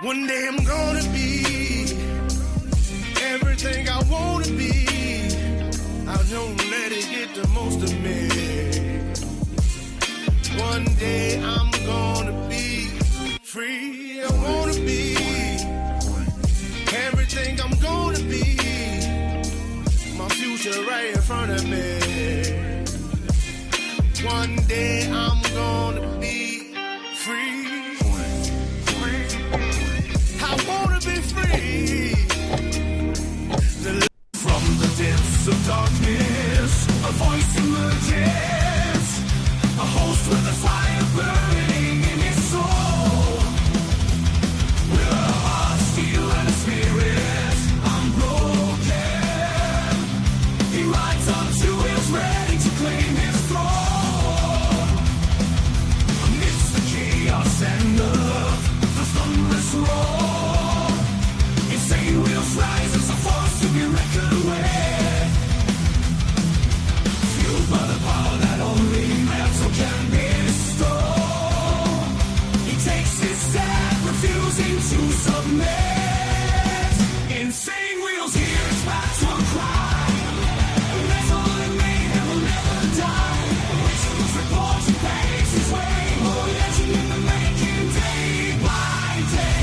One day I'm gonna be everything I wanna be. I don't let it get the most of me. One day I'm gonna be free. I wanna be everything I'm gonna be. My future right in front of me. One day I'm gonna be free. I wanna be free. From the depths of darkness, a voice emerges. A host with a fire burning in his soul. With a heart, steel, and a spirit unbroken. He rides up to his ready to claim his throne. Amidst the chaos and love, the thunderous roar. Insane wheels rise as a force to be reckoned with. Fueled by the power that only metal can bestow. He takes his stand, refusing to submit. Insane wheels hear his battle cry. Metal and mayhem will never die. Rituals report and paves his way. More legend in the making, day by day.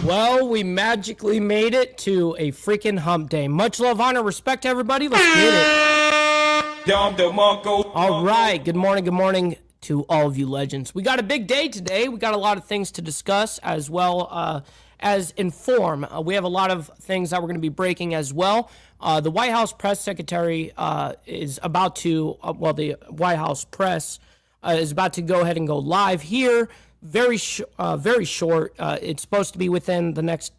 Well, we magically made it to a freaking hump day. Much love, honor, respect to everybody. Let's get it. All right. Good morning to all of you legends. We got a big day today. We got a lot of things to discuss as well as inform. We have a lot of things that we're going to be breaking as well. The White House press secretary is about to, the White House press is about to go ahead and go live here. Very short. It's supposed to be within the next,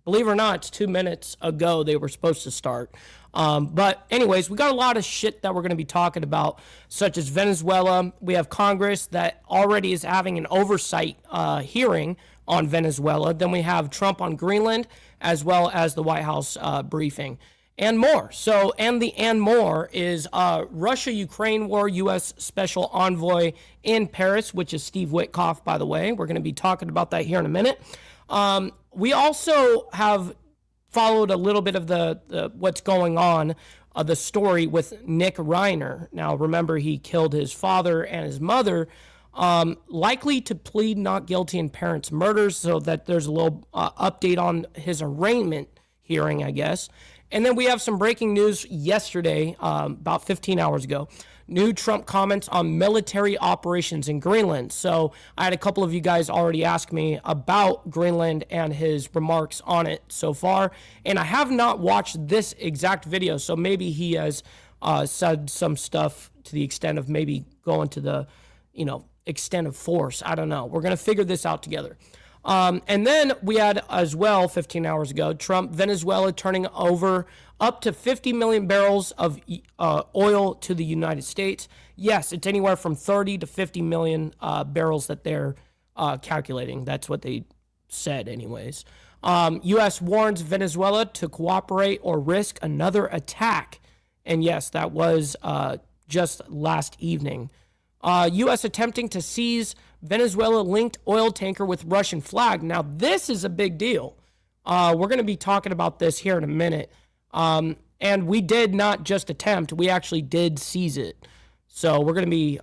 believe it or not, it's 2 minutes ago they were supposed to start. But anyways, we got a lot of shit that we're going to be talking about, such as Venezuela. We have Congress that already is having an oversight hearing on Venezuela. Then we have Trump on Greenland, as well as the White House briefing. And more. And more is Russia-Ukraine war, U.S. Special Envoy in Paris, which is Steve Witkoff, by the way. We're going to be talking about that here in a minute. We also have followed a little bit of the what's going on, the story with Nick Reiner. Now, remember, he killed his father and his mother, likely to plead not guilty in parents' murders, so that there's a little update on his arraignment hearing, I guess. And then we have some breaking news yesterday, about 15 hours ago. New Trump comments on military operations in Greenland. So I had a couple of you guys already ask me about Greenland and his remarks on it so far. And I have not watched this exact video, so maybe he has said some stuff to the extent of maybe going to the, extent of force. I don't know. We're going to figure this out together. And then we had as well, 15 hours ago, Trump, Venezuela turning over up to 50 million barrels of oil to the United States. Yes, it's anywhere from 30 to 50 million barrels that they're calculating. That's what they said anyways. U.S. warns Venezuela to cooperate or risk another attack. And yes, that was just last evening. U.S. attempting to seize Venezuela-linked oil tanker with Russian flag. Now, this is a big deal. We're going to be talking about this here in a minute. And we did not just attempt. We actually did seize it. So we're going to be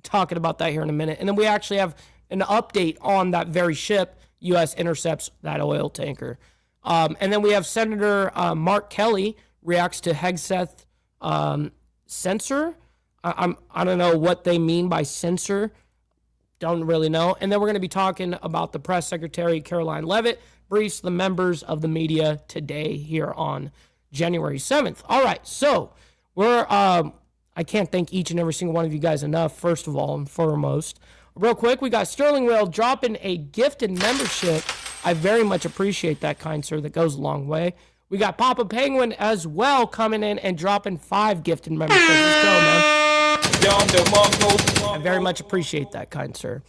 talking about that here in a minute. And then we actually have an update on that very ship. U.S. intercepts that oil tanker. And then we have Senator Mark Kelly reacts to Hegseth censor. I don't know what they mean by censor. Don't really know. And then we're going to be talking about the press secretary, Caroline Leavitt, briefs the members of the media today here on January 7th. All right, so we're, I can't thank each and every single one of you guys enough, first of all and foremost. Real quick, we got Sterling Whale dropping a gifted membership. I very much appreciate that, kind sir. That goes a long way. We got Papa Penguin as well coming in and dropping 5 gifted memberships. Let's go, man. I very much appreciate that, kind sir.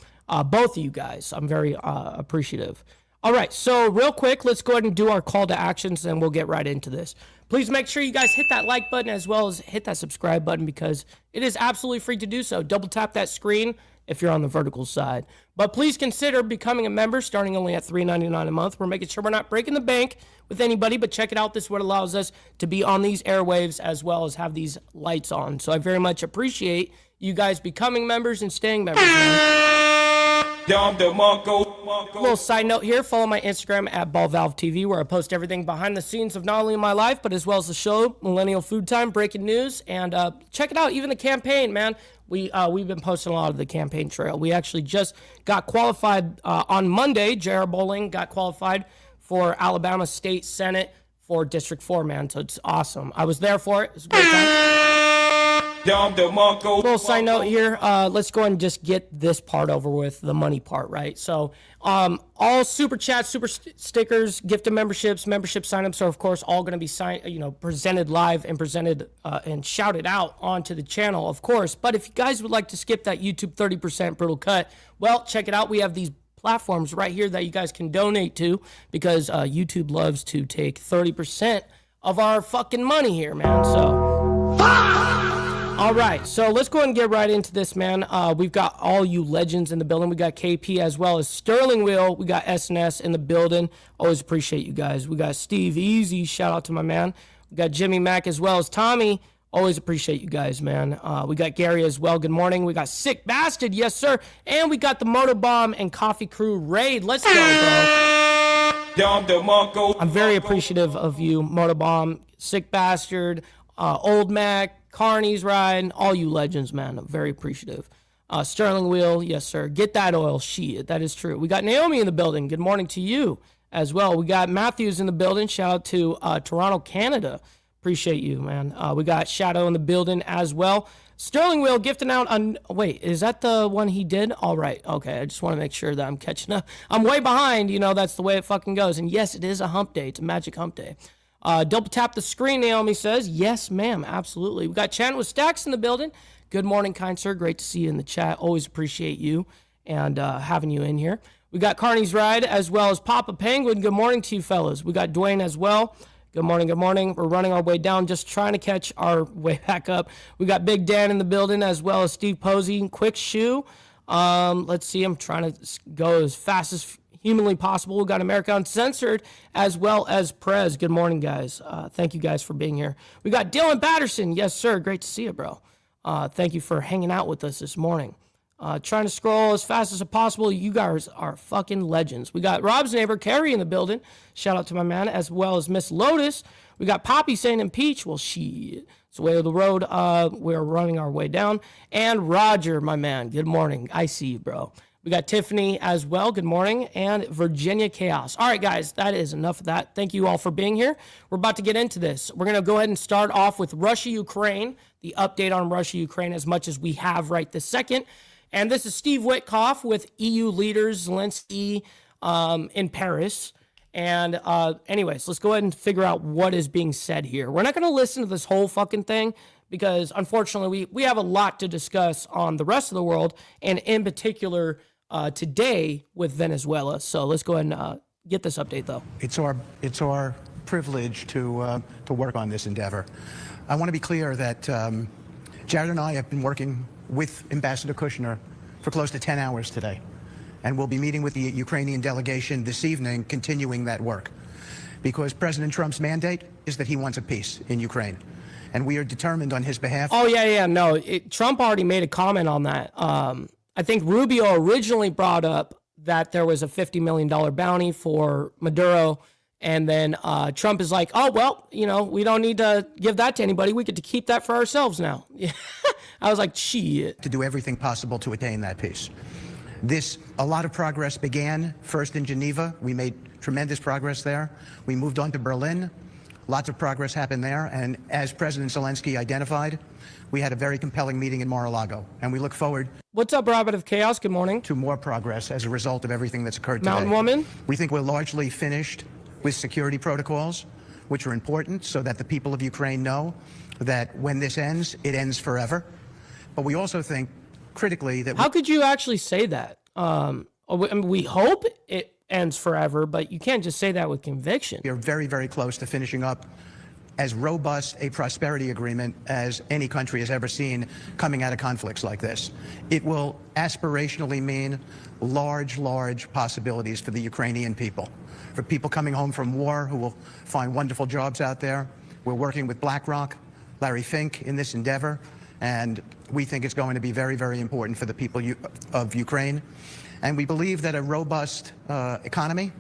Both of you guys, I'm very appreciative. All right, so real quick, let's go ahead and do our call to actions, and we'll get right into this. Please make sure you guys hit that like button as well as hit that subscribe button because it is absolutely free to do so. Double tap that screen if you're on the vertical side. But please consider becoming a member starting only at $3.99 a month. We're making sure we're not breaking the bank with anybody, but check it out. This is what allows us to be on these airwaves as well as have these lights on. So I very much appreciate you guys becoming members and staying members. Little side note here, follow my Instagram at BallValveTV where I post everything behind the scenes of not only my life, but as well as the show, Millennial Food Time, breaking news, and check it out, even the campaign, man. We've been posting a lot of the campaign trail. We actually just got qualified on Monday. J.R. Bowling got qualified for Alabama State Senate for District 4, man, so it's awesome. I was there for it. It was a great time. Little side note here, let's go ahead and just get this part over with, the money part, right? So all super chats, super stickers, gifted memberships, membership signups are of course all going to be presented live and presented and shouted out onto the channel, of course. But if you guys would like to skip that YouTube 30% brutal cut, well, check it out. We have these platforms right here that you guys can donate to because YouTube loves to take 30% of our fucking money here, man. So all right, so let's go ahead and get right into this, man. We've got all you legends in the building. We got KP as well as Sterling Wheel. We got SNS in the building. Always appreciate you guys. We got Steve Easy. Shout out to my man. We got Jimmy Mack as well as Tommy. Always appreciate you guys, man. We got Gary as well. Good morning. We got Sick Bastard. Yes, sir. And we got the Motobomb and Coffee Crew raid. Let's go, bro. I'm very appreciative of you, Motobomb, Sick Bastard, Old Mac, Carney's Ride, all you legends, man. I'm very appreciative. Sterling Wheel, yes, sir. Get that oil. Shit, that is true. We got Naomi in the building. Good morning to you as well. We got Matthews in the building. Shout out to Toronto, Canada. Appreciate you, man. We got Shadow in the building as well. Sterling Wheel gifting out on... Wait, is that the one he did? All right. Okay, I just want to make sure that I'm catching up. I'm way behind. You know, that's the way it fucking goes. And yes, it is a hump day. It's a magic hump day. Double tap the screen, Naomi says. Yes, ma'am, absolutely. We got Chan with Stacks in the building. Good morning, kind sir. Great to see you in the chat. Always appreciate you and having you in here. We got Carney's Ride as well as Papa Penguin. Good morning to you, fellas. We got Dwayne as well. Good morning, good morning. We're running our way down, just trying to catch our way back up. We got Big Dan in the building as well as Steve Posey. Quick Shoe. Let's see. I'm trying to go as fast as humanly possible. We got America Uncensored as well as Prez. Good morning, guys. Thank you guys for being here. We got Dylan Patterson. Yes, sir. Great to see you, bro. Thank you for hanging out with us this morning. Trying to scroll as fast as possible. You guys are fucking legends. We got Rob's neighbor, Carrie, in the building. Shout out to my man, as well as Miss Lotus. We got Poppy saying impeach. Well, shit. It's the way of the road. We're running our way down. And Roger, my man. Good morning. I see you, bro. We got Tiffany as well. Good morning. And Virginia Chaos. All right, guys, that is enough of that. Thank you all for being here. We're about to get into this. We're going to go ahead and start off with Russia-Ukraine, the update on Russia-Ukraine as much as we have right this second. And this is Steve Witkoff with EU leaders, Zelensky in Paris. And anyways, let's go ahead and figure out what is being said here. We're not going to listen to this whole fucking thing because, unfortunately, we have a lot to discuss on the rest of the world, and in particular today with Venezuela. So let's go ahead and get this update, though. It's our privilege to work on this endeavor. I want to be clear that Jared and I have been working with Ambassador Kushner for close to 10 hours today. And we'll be meeting with the Ukrainian delegation this evening, continuing that work. Because President Trump's mandate is that he wants a peace in Ukraine. And we are determined on his behalf. Oh, yeah. No, Trump already made a comment on that. I think Rubio originally brought up that there was a $50 million bounty for Maduro. And then Trump is like, oh, well, you know, we don't need to give that to anybody. We get to keep that for ourselves now. I was like, shit. To do everything possible to attain that peace. A lot of progress began first in Geneva. We made tremendous progress there. We moved on to Berlin. Lots of progress happened there. And as President Zelensky identified, we had a very compelling meeting in Mar-a-Lago. And we look forward. What's up, Rabbit of Chaos? Good morning. To more progress as a result of everything that's occurred today. Mountain Woman? We think we're largely finished with security protocols, which are important so that the people of Ukraine know that when this ends, it ends forever. But we also think critically that... How could you actually say that? We hope it ends forever, but you can't just say that with conviction. We are very, very close to finishing up as robust a prosperity agreement as any country has ever seen coming out of conflicts like this. It will aspirationally mean large, large possibilities for the Ukrainian people, for people coming home from war who will find wonderful jobs out there. We're working with BlackRock, Larry Fink in this endeavor, and we think it's going to be very, very important for the people of Ukraine. And we believe that a robust economy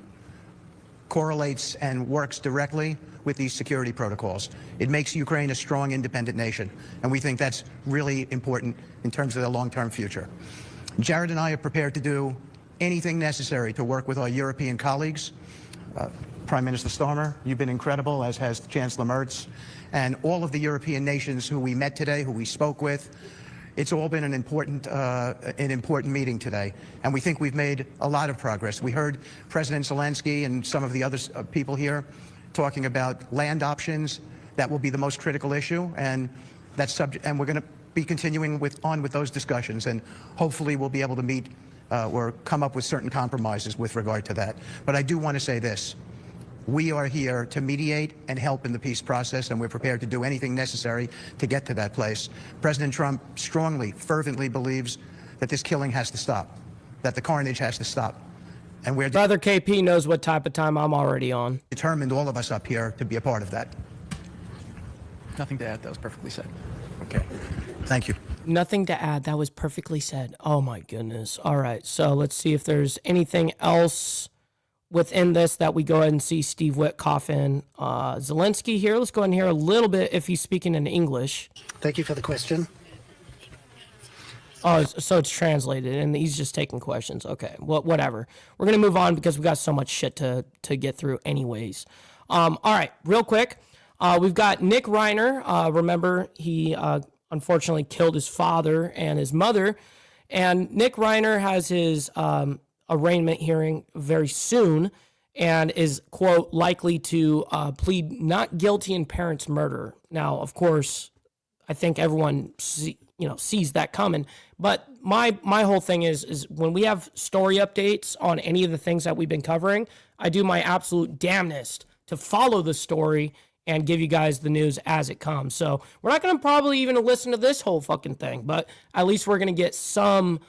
correlates and works directly with these security protocols. It makes Ukraine a strong, independent nation, and we think that's really important in terms of the long-term future. Jared and I are prepared to do anything necessary to work with our European colleagues. Prime Minister Starmer, you've been incredible, as has Chancellor Merz, and all of the European nations who we met today, who we spoke with. It's all been an important meeting today, and we think we've made a lot of progress. We heard President Zelensky and some of the other people here talking about land options. That will be the most critical issue, and that's subject. And we're going to be continuing on with those discussions, and hopefully we'll be able to meet or come up with certain compromises with regard to that. But I do want to say this. We are here to mediate and help in the peace process, and we're prepared to do anything necessary to get to that place. President Trump strongly, fervently believes that this killing has to stop, that the carnage has to stop. And we're Brother KP knows what type of time I'm already on. determined, all of us up here, to be a part of that. Nothing to add. That was perfectly said. Okay. Thank you. Nothing to add. That was perfectly said. Oh my goodness. All right. So let's see if there's anything else within this that we go ahead and see Steve Witkoff in. Zelensky here. Let's go ahead and hear a little bit if he's speaking in English. Thank you for the question. Oh, so it's translated, and he's just taking questions. Okay, well, whatever. We're going to move on because we got so much shit to get through anyways. All right, real quick. We've got Nick Reiner. Remember, he unfortunately killed his father and his mother. And Nick Reiner has his arraignment hearing very soon and is, quote, likely to plead not guilty in parents' murder. Now, of course, I think everyone sees that coming. But my whole thing is when we have story updates on any of the things that we've been covering, I do my absolute damnedest to follow the story and give you guys the news as it comes. So we're not going to probably even listen to this whole fucking thing, but at least we're going to get some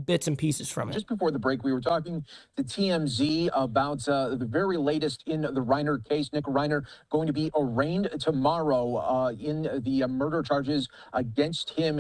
bits and pieces from it. Just before the break, we were talking to TMZ about the very latest in the Reiner case. Nick Reiner going to be arraigned tomorrow in the murder charges against him,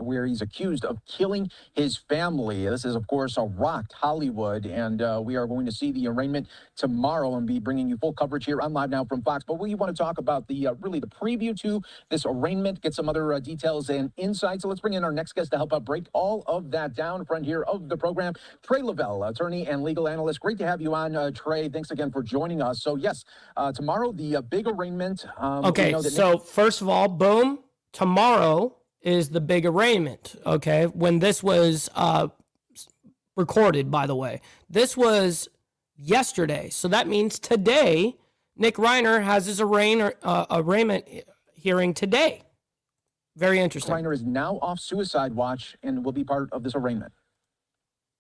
where he's accused of killing his family. This is, of course, rocked Hollywood, and we are going to see the arraignment tomorrow and be bringing you full coverage here on Live Now from Fox. But we want to talk about the really the preview to this arraignment, get some other details and insights. So let's bring in our next guest to help break all of that down. Friend here of the program, Trey Lavelle, attorney and legal analyst. Great to have you on, Trey. Thanks again for joining us. So yes, tomorrow the big arraignment. Okay, so first of all, boom, tomorrow is the big arraignment. Okay, when this was recorded, by the way, this was yesterday. So that means today, Nick Reiner has his arraignment hearing today. Very interesting. Reiner is now off suicide watch and will be part of this arraignment.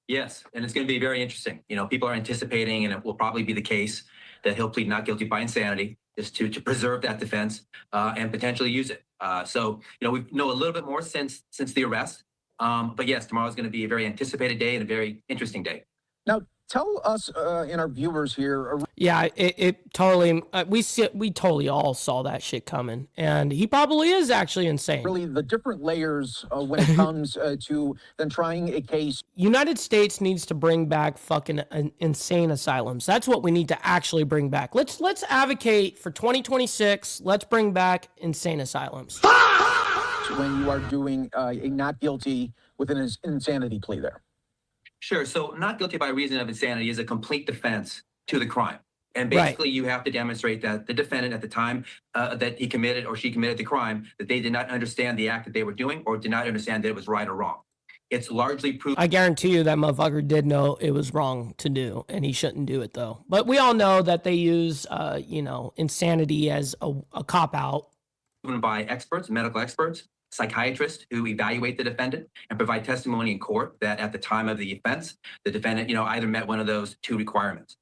Yes, and it's going to be very interesting. People are anticipating, and it will probably be the case, that he'll plead not guilty by insanity, just to preserve that defense and potentially use it. So we know a little bit more since the arrest. But yes, tomorrow is going to be a very anticipated day and a very interesting day. Now, tell us and our viewers here. Yeah, it totally. We totally all saw that shit coming, and he probably is actually insane. Really, the different layers when it comes to then trying a case. United States needs to bring back fucking insane asylums. That's what we need to actually bring back. Let's advocate for 2026. Let's bring back insane asylums. When you are doing a not guilty with an insanity plea there. Sure. So not guilty by reason of insanity is a complete defense to the crime. And basically, you have to demonstrate that the defendant at the time that he committed or she committed the crime, that they did not understand the act that they were doing or did not understand that it was right or wrong. It's largely proven. I guarantee you that motherfucker did know it was wrong to do, and he shouldn't do it, though. But we all know that they use, insanity as a cop-out. Proven by experts, medical experts, psychiatrists who evaluate the defendant and provide testimony in court that at the time of the offense, the defendant, either met one of those two requirements.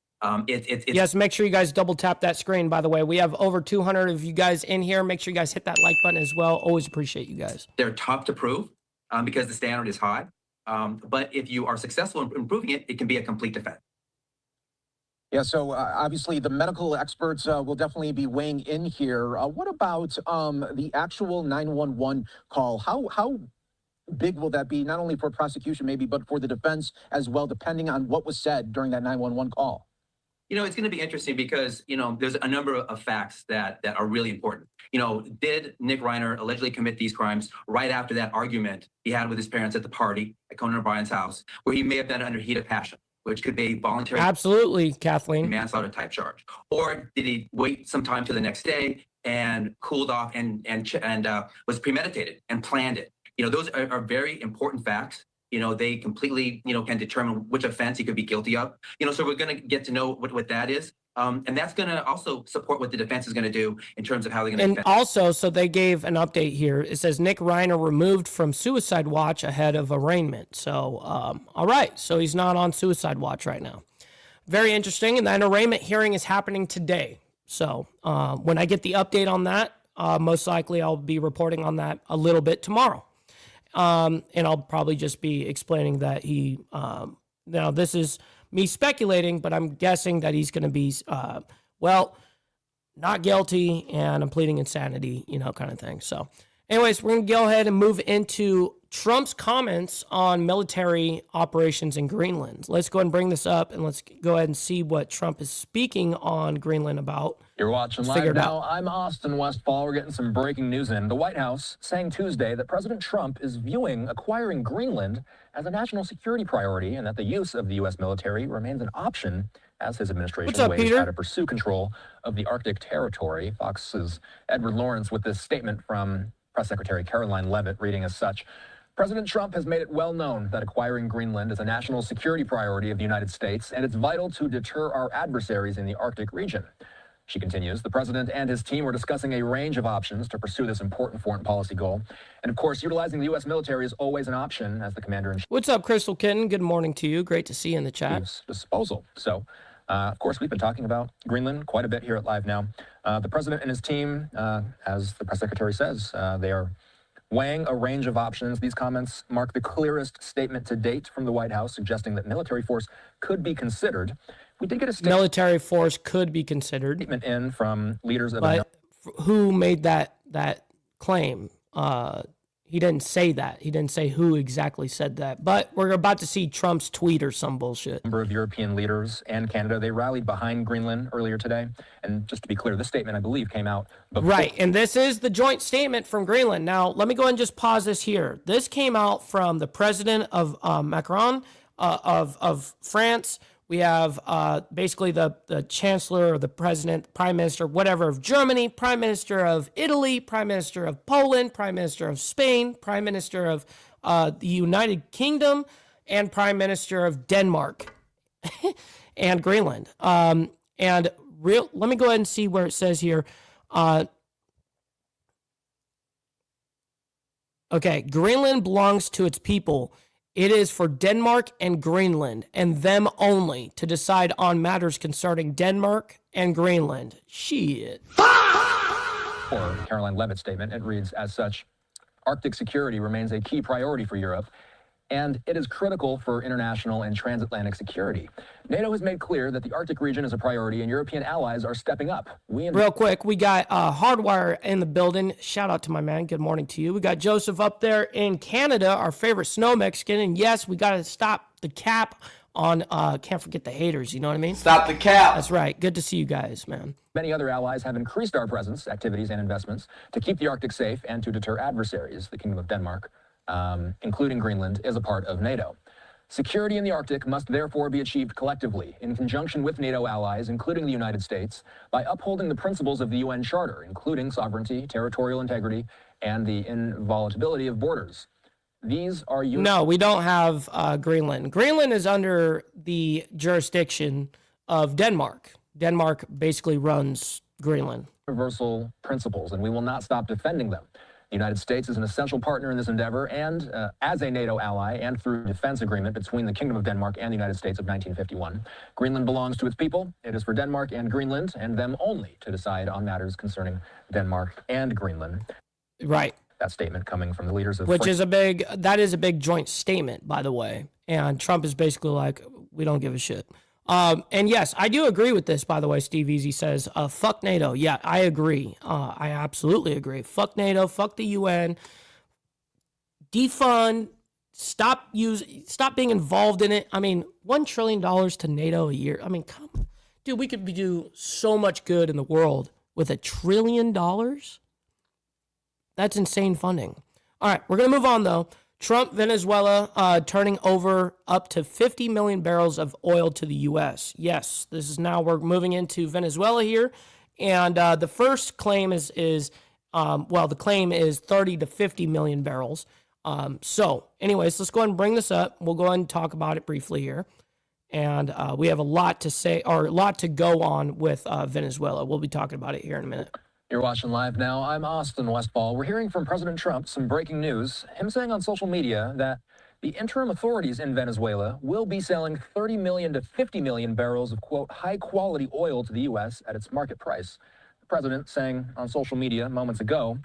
Yes, make sure you guys double tap that screen, by the way. We have over 200 of you guys in here. Make sure you guys hit that like button as well. Always appreciate you guys. They're tough to prove because the standard is high. But if you are successful in proving it, it can be a complete defense. Yeah, so obviously the medical experts will definitely be weighing in here. What about the actual 911 call? How big will that be, not only for prosecution maybe, but for the defense as well, depending on what was said during that 911 call? It's going to be interesting because, there's a number of facts that are really important. Did Nick Reiner allegedly commit these crimes right after that argument he had with his parents at the party at Conan O'Brien's house, where he may have done it under heat of passion, which could be voluntary. Absolutely, Kathleen. Manslaughter type charge. Or did he wait some time to the next day and cooled off and was premeditated and planned it? Those are very important facts. They completely, can determine which offense he could be guilty of. So we're going to get to know what that is. And that's going to also support what the defense is going to do in terms of how they're going to And defend. also, so they gave an update here. It says Nick Reiner removed from suicide watch ahead of arraignment. So, all right. So he's not on suicide watch right now. Very interesting. And that arraignment hearing is happening today. So when I get the update on that, most likely I'll be reporting on that a little bit tomorrow. And I'll probably just be explaining that now this is me speculating, but I'm guessing that he's going to be, not guilty and I'm pleading insanity, kind of thing. So anyways, we're going to go ahead and move into Trump's comments on military operations in Greenland. Let's go ahead and bring this up and let's go ahead and see what Trump is speaking on Greenland about. You're watching live now. I'm Austin Westfall. We're getting some breaking news in. The White House saying Tuesday that President Trump is viewing acquiring Greenland as a national security priority and that the use of the U.S. military remains an option as his administration ways how to pursue control of the Arctic territory. Fox's Edward Lawrence with this statement from Press Secretary Caroline Leavitt reading as such. President Trump has made it well known that acquiring Greenland is a national security priority of the United States, and it's vital to deter our adversaries in the Arctic region. She continues, the president and his team are discussing a range of options to pursue this important foreign policy goal. And of course, utilizing the U.S. military is always an option as the commander-in-chief. What's up, Crystal Kitten? Good morning to you. Great to see you in the chat. Disposal. So, of course, we've been talking about Greenland quite a bit here at Live Now. The president and his team, as the press secretary says, they are weighing a range of options. These comments mark the clearest statement to date from the White House, suggesting that military force could be considered. We did get a statement. Military force could be considered. Statement in from leaders of. But who made that claim? He didn't say that. He didn't say who exactly said that. But we're about to see Trump's tweet or some bullshit. A number of European leaders and Canada, they rallied behind Greenland earlier today. And just to be clear, this statement, I believe, came out before. Right, and this is the joint statement from Greenland. Now, let me go ahead and just pause this here. This came out from the president of Macron of France. We have basically the chancellor or the president, prime minister, whatever, of Germany, prime minister of Italy, prime minister of Poland, prime minister of Spain, prime minister of the United Kingdom, and prime minister of Denmark and Greenland. Let me go ahead and see where it says here. Okay, Greenland belongs to its people. It is for Denmark and Greenland, and them only, to decide on matters concerning Denmark and Greenland. Shit. Or Caroline Leavitt's statement, it reads as such, Arctic security remains a key priority for Europe, and it is critical for international and transatlantic security. NATO has made clear that the Arctic region is a priority, and European allies are stepping up. Real quick, we got Hardwire in the building. Shout out to my man. Good morning to you. We got Joseph up there in Canada, our favorite snow Mexican. And yes, we got to stop the cap on, can't forget the haters, you know what I mean? Stop the cap. That's right. Good to see you guys, man. Many other allies have increased our presence, activities, and investments to keep the Arctic safe and to deter adversaries. The Kingdom of Denmark, including Greenland, is a part of NATO. Security in the Arctic must therefore be achieved collectively, in conjunction with NATO allies, including the United States, by upholding the principles of the UN Charter, including sovereignty, territorial integrity, and the inviolability of borders. These are... No, we don't have Greenland. Greenland is under the jurisdiction of Denmark. Denmark basically runs Greenland. Universal principles, and we will not stop defending them. The United States is an essential partner in this endeavor and as a NATO ally and through a defense agreement between the Kingdom of Denmark and the United States of 1951. Greenland belongs to its people. It is for Denmark and Greenland and them only to decide on matters concerning Denmark and Greenland. Right. That statement coming from the leaders of... That is a big joint statement, by the way. And Trump is basically like, we don't give a shit. And yes, I do agree with this, by the way. Steve Easy says, fuck NATO. Yeah, I agree. I absolutely agree. Fuck NATO, fuck the UN. Defund, stop being involved in it. I mean, $1 trillion to NATO a year. I mean, come on. Dude, we could do so much good in the world with $1 trillion. That's insane funding. All right, we're going to move on, though. Trump, Venezuela, turning over up to 50 million barrels of oil to the U.S. Yes, this is now, we're moving into Venezuela here. And the first claim is the claim is 30 to 50 million barrels. So anyways, let's go ahead and bring this up. We'll go ahead and talk about it briefly here. And we have a lot to say, or a lot to go on with Venezuela. We'll be talking about it here in a minute. You're watching live now. I'm Austin Westfall. We're hearing from President Trump some breaking news. Him saying on social media that the interim authorities in Venezuela will be selling 30 million to 50 million barrels of, quote, high-quality oil to the U.S. at its market price. The president saying on social media moments ago,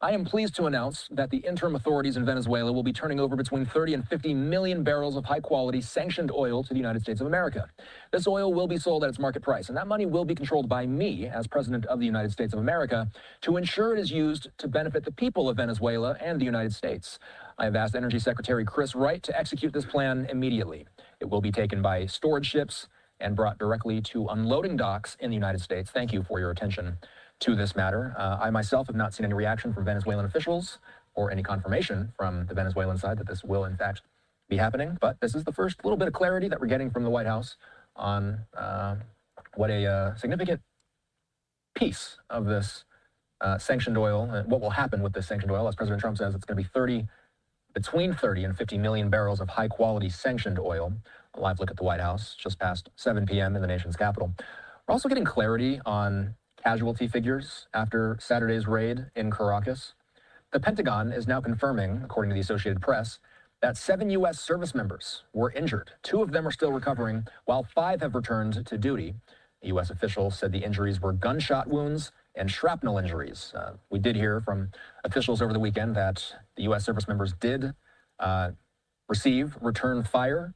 I am pleased to announce that the interim authorities in Venezuela will be turning over between 30 and 50 million barrels of high-quality sanctioned oil to the United States of America. This oil will be sold at its market price, and that money will be controlled by me as President of the United States of America to ensure it is used to benefit the people of Venezuela and the United States. I have asked Energy Secretary Chris Wright to execute this plan immediately. It will be taken by storage ships and brought directly to unloading docks in the United States. Thank you for your attention to this matter. I myself have not seen any reaction from Venezuelan officials or any confirmation from the Venezuelan side that this will in fact be happening, but this is the first little bit of clarity that we're getting from the White House on what a significant piece of this sanctioned oil, what will happen with this sanctioned oil. As President Trump says, it's going to be between 30 and 50 million barrels of high quality sanctioned oil. A live look at the White House just past 7 p.m. in the nation's capital. We're also getting clarity on casualty figures after Saturday's raid in Caracas. The Pentagon is now confirming, according to the Associated Press, that 7 U.S. service members were injured. 2 of them are still recovering, while 5 have returned to duty. A U.S. official said the injuries were gunshot wounds and shrapnel injuries. We did hear from officials over the weekend that the U.S. service members did receive return fire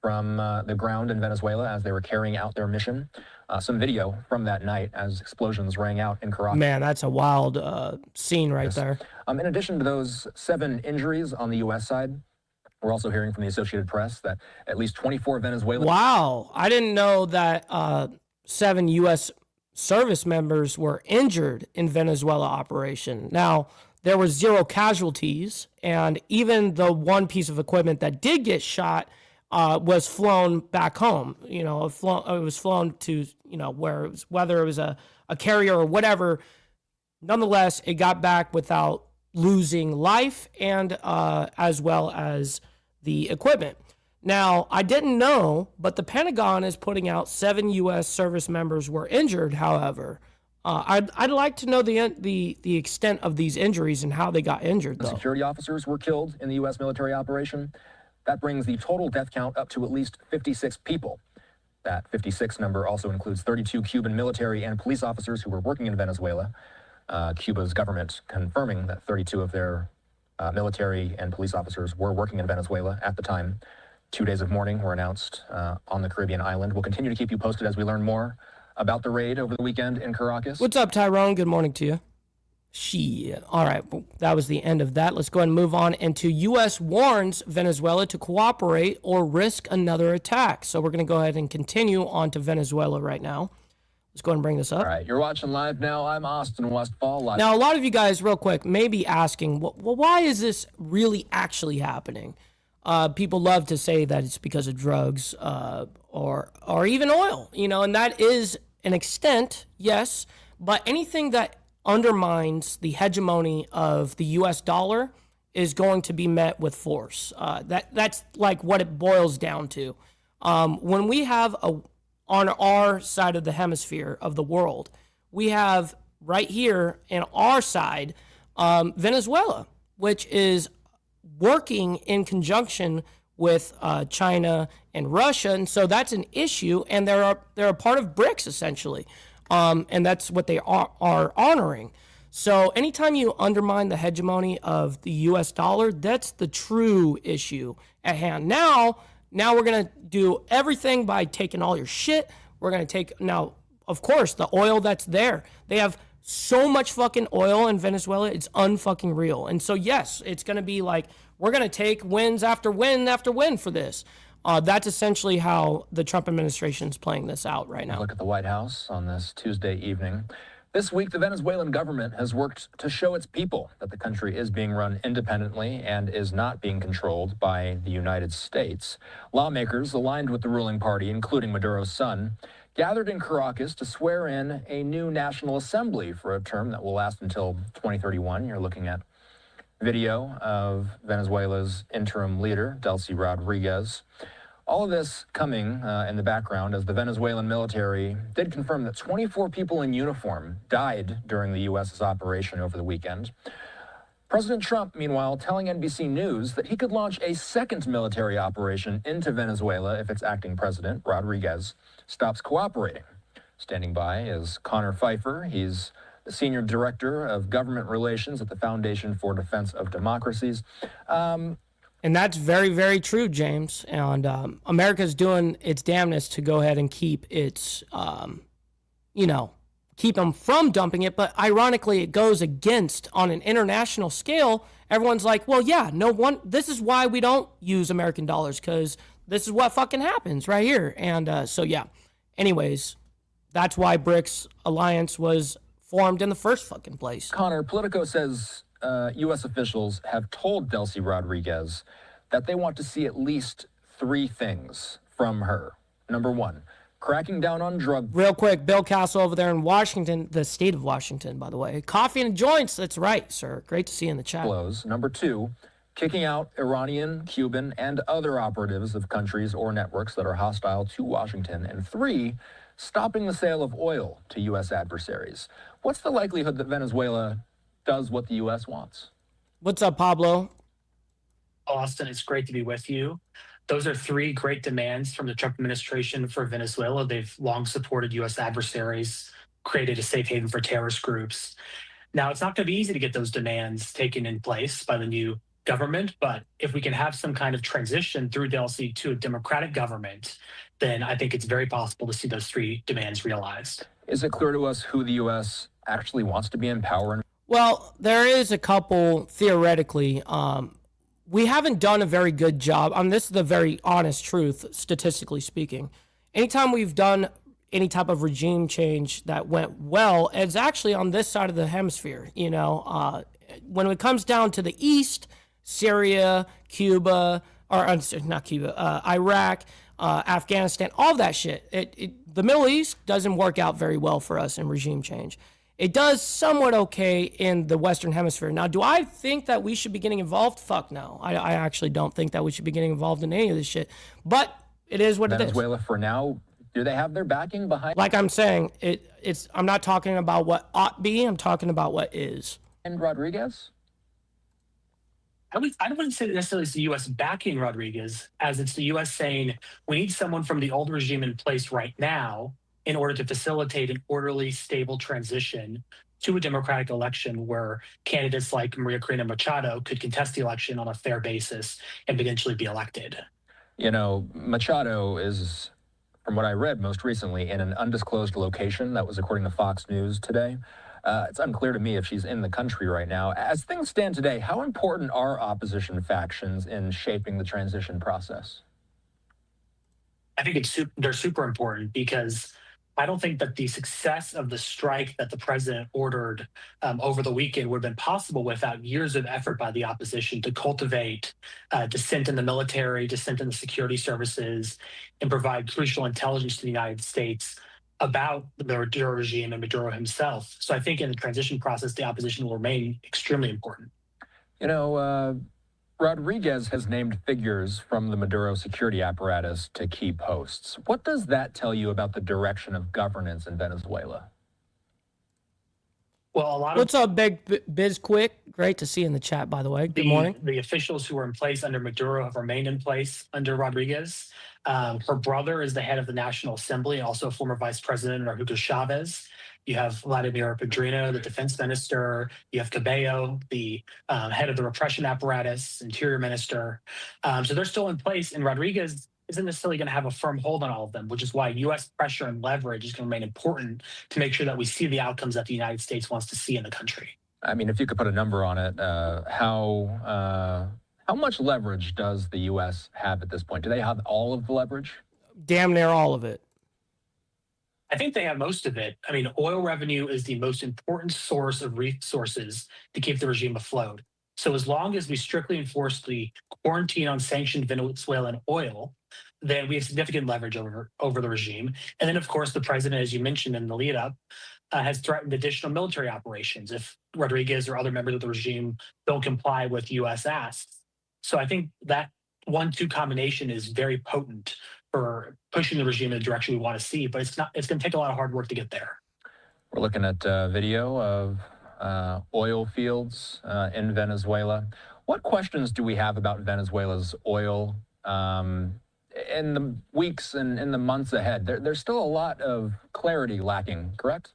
from the ground in Venezuela as they were carrying out their mission. Some video from that night as explosions rang out in Caracas. Man, that's a wild scene right there. In addition to those 7 injuries on the U.S. side, we're also hearing from the Associated Press that at least 24 Venezuelans... Wow, I didn't know that 7 U.S. service members were injured in Venezuela operation. Now, there were 0 casualties, and even the one piece of equipment that did get shot was flown back home. You know, it was flown to, you know, where it was, whether it was a carrier or whatever. Nonetheless, it got back without losing life and as well as the equipment. Now, I didn't know, but the Pentagon is putting out 7 U.S. service members were injured, however. I'd like to know the extent of these injuries and how they got injured, though. Security officers were killed in the U.S. military operation. That brings the total death count up to at least 56 people. That 56 number also includes 32 Cuban military and police officers who were working in Venezuela. Cuba's government confirming that 32 of their military and police officers were working in Venezuela at the time. 2 days of mourning were announced on the Caribbean island. We'll continue to keep you posted as we learn more about the raid over the weekend in Caracas. What's up, Tyrone? Good morning to you. Shit. All right, well, that was the end of that. Let's go ahead and move on. And U.S. warns Venezuela to cooperate or risk another attack. So we're going to go ahead and continue on to Venezuela right now. Let's go ahead and bring this up. All right, you're watching live now. I'm Austin Westfall. Live. Now, a lot of you guys, real quick, may be asking, well, why is this really actually happening? People love to say that it's because of drugs or even oil, you know, and that is an extent, yes, but anything that undermines the hegemony of the U.S. dollar is going to be met with force. That's like what it boils down to. When we have on our side of the hemisphere of the world, we have right here in our side Venezuela, which is working in conjunction with China and Russia, and so that's an issue. And they're a part of BRICS essentially, and that's what they are honoring. So anytime you undermine the hegemony of the U.S. dollar, that's the true issue at hand. Now we're gonna do everything by taking all your shit. We're gonna take now, of course, the oil that's there. They have so much fucking oil in Venezuela, it's unfucking real. And so yes, it's gonna be like, we're going to take wins after win after win for this. That's essentially how the Trump administration is playing this out right now. Look at the White House on this Tuesday evening. This week, the Venezuelan government has worked to show its people that the country is being run independently and is not being controlled by the United States. Lawmakers aligned with the ruling party, including Maduro's son, gathered in Caracas to swear in a new National Assembly for a term that will last until 2031. You're looking at video of Venezuela's interim leader, Delcy Rodriguez. All of this coming in the background as the Venezuelan military did confirm that 24 people in uniform died during the U.S.'s operation over the weekend. President Trump, meanwhile, telling NBC News that he could launch a second military operation into Venezuela if its acting president, Rodriguez, stops cooperating. Standing by is Connor Pfeiffer. He's the Senior Director of Government Relations at the Foundation for Defense of Democracies. And that's very, very true, James. And America's doing its damnedest to go ahead and keep its, keep them from dumping it. But ironically, it goes against, on an international scale, everyone's like, well, yeah, this is why we don't use American dollars, because this is what fucking happens right here. And so, yeah. Anyways, that's why BRICS Alliance was formed in the first fucking place. Connor, Politico says U.S. officials have told Delcy Rodriguez that they want to see at least 3 things from her. Number 1, cracking down on drug. Real quick, Bill Castle over there in Washington, the state of Washington, by the way. Coffee and joints, that's right, sir. Great to see you in the chat. Flows. Number 2, kicking out Iranian, Cuban, and other operatives of countries or networks that are hostile to Washington. And 3, stopping the sale of oil to U.S. adversaries. What's the likelihood that Venezuela does what the U.S. wants? What's up, Pablo? Austin, it's great to be with you. Those are 3 great demands from the Trump administration for Venezuela. They've long supported U.S. adversaries, created a safe haven for terrorist groups. Now, it's not going to be easy to get those demands taken in place by the new government, but if we can have some kind of transition through Delcy to a democratic government, then I think it's very possible to see those 3 demands realized. Is it clear to us who the U.S. actually wants to be in power? Well, there is a couple, theoretically. We haven't done a very good job. This is the very honest truth, statistically speaking. Anytime we've done any type of regime change that went well, it's actually on this side of the hemisphere. When it comes down to the East, Syria, Cuba, or not Cuba, Iraq, Afghanistan, all that shit. The Middle East doesn't work out very well for us in regime change. It does somewhat okay in the Western Hemisphere. Now, do I think that we should be getting involved? Fuck no. I actually don't think that we should be getting involved in any of this shit. But it is what it is. Venezuela, for now, do they have their backing behind? Like I'm saying, I'm not talking about what ought be. I'm talking about what is. And Rodriguez? I wouldn't say that necessarily it's the U.S. backing Rodriguez, as it's the U.S. saying we need someone from the old regime in place right now in order to facilitate an orderly, stable transition to a democratic election where candidates like Maria Corina Machado could contest the election on a fair basis and potentially be elected. Machado is, from what I read most recently, in an undisclosed location. That was according to Fox News today. It's unclear to me if she's in the country right now. As things stand today, how important are opposition factions in shaping the transition process? I think they're super important because I don't think that the success of the strike that the president ordered over the weekend would have been possible without years of effort by the opposition to cultivate dissent in the military, dissent in the security services, and provide crucial intelligence to the United States about the Maduro regime and Maduro himself. So I think in the transition process, the opposition will remain extremely important. Rodriguez has named figures from the Maduro security apparatus to key posts. What does that tell you about the direction of governance in Venezuela? Well, a lot of What's up, Big Biz Quick? Great to see you in the chat, by the way. Good morning. the officials who were in place under Maduro have remained in place under Rodriguez. Her brother is the head of the National Assembly, also a former vice president, Hugo Chavez. You have Vladimir Pedrino, the defense minister. You have Cabello, the head of the repression apparatus, interior minister. So they're still in place, and Rodriguez isn't necessarily going to have a firm hold on all of them, which is why U.S. pressure and leverage is going to remain important to make sure that we see the outcomes that the United States wants to see in the country. I mean, if you could put a number on it, how much leverage does the U.S. have at this point? Do they have all of the leverage? Damn near all of it. I think they have most of it. I mean, oil revenue is the most important source of resources to keep the regime afloat. So as long as we strictly enforce the quarantine on sanctioned Venezuelan oil, then we have significant leverage over the regime. And then, of course, the president, as you mentioned in the lead up, has threatened additional military operations if Rodriguez or other members of the regime don't comply with U.S. asks. So I think that 1-2 combination is very potent for pushing the regime in the direction we want to see, but it's going to take a lot of hard work to get there. We're looking at video of oil fields in Venezuela. What questions do we have about Venezuela's oil in the weeks and in the months ahead? There's still a lot of clarity lacking, correct?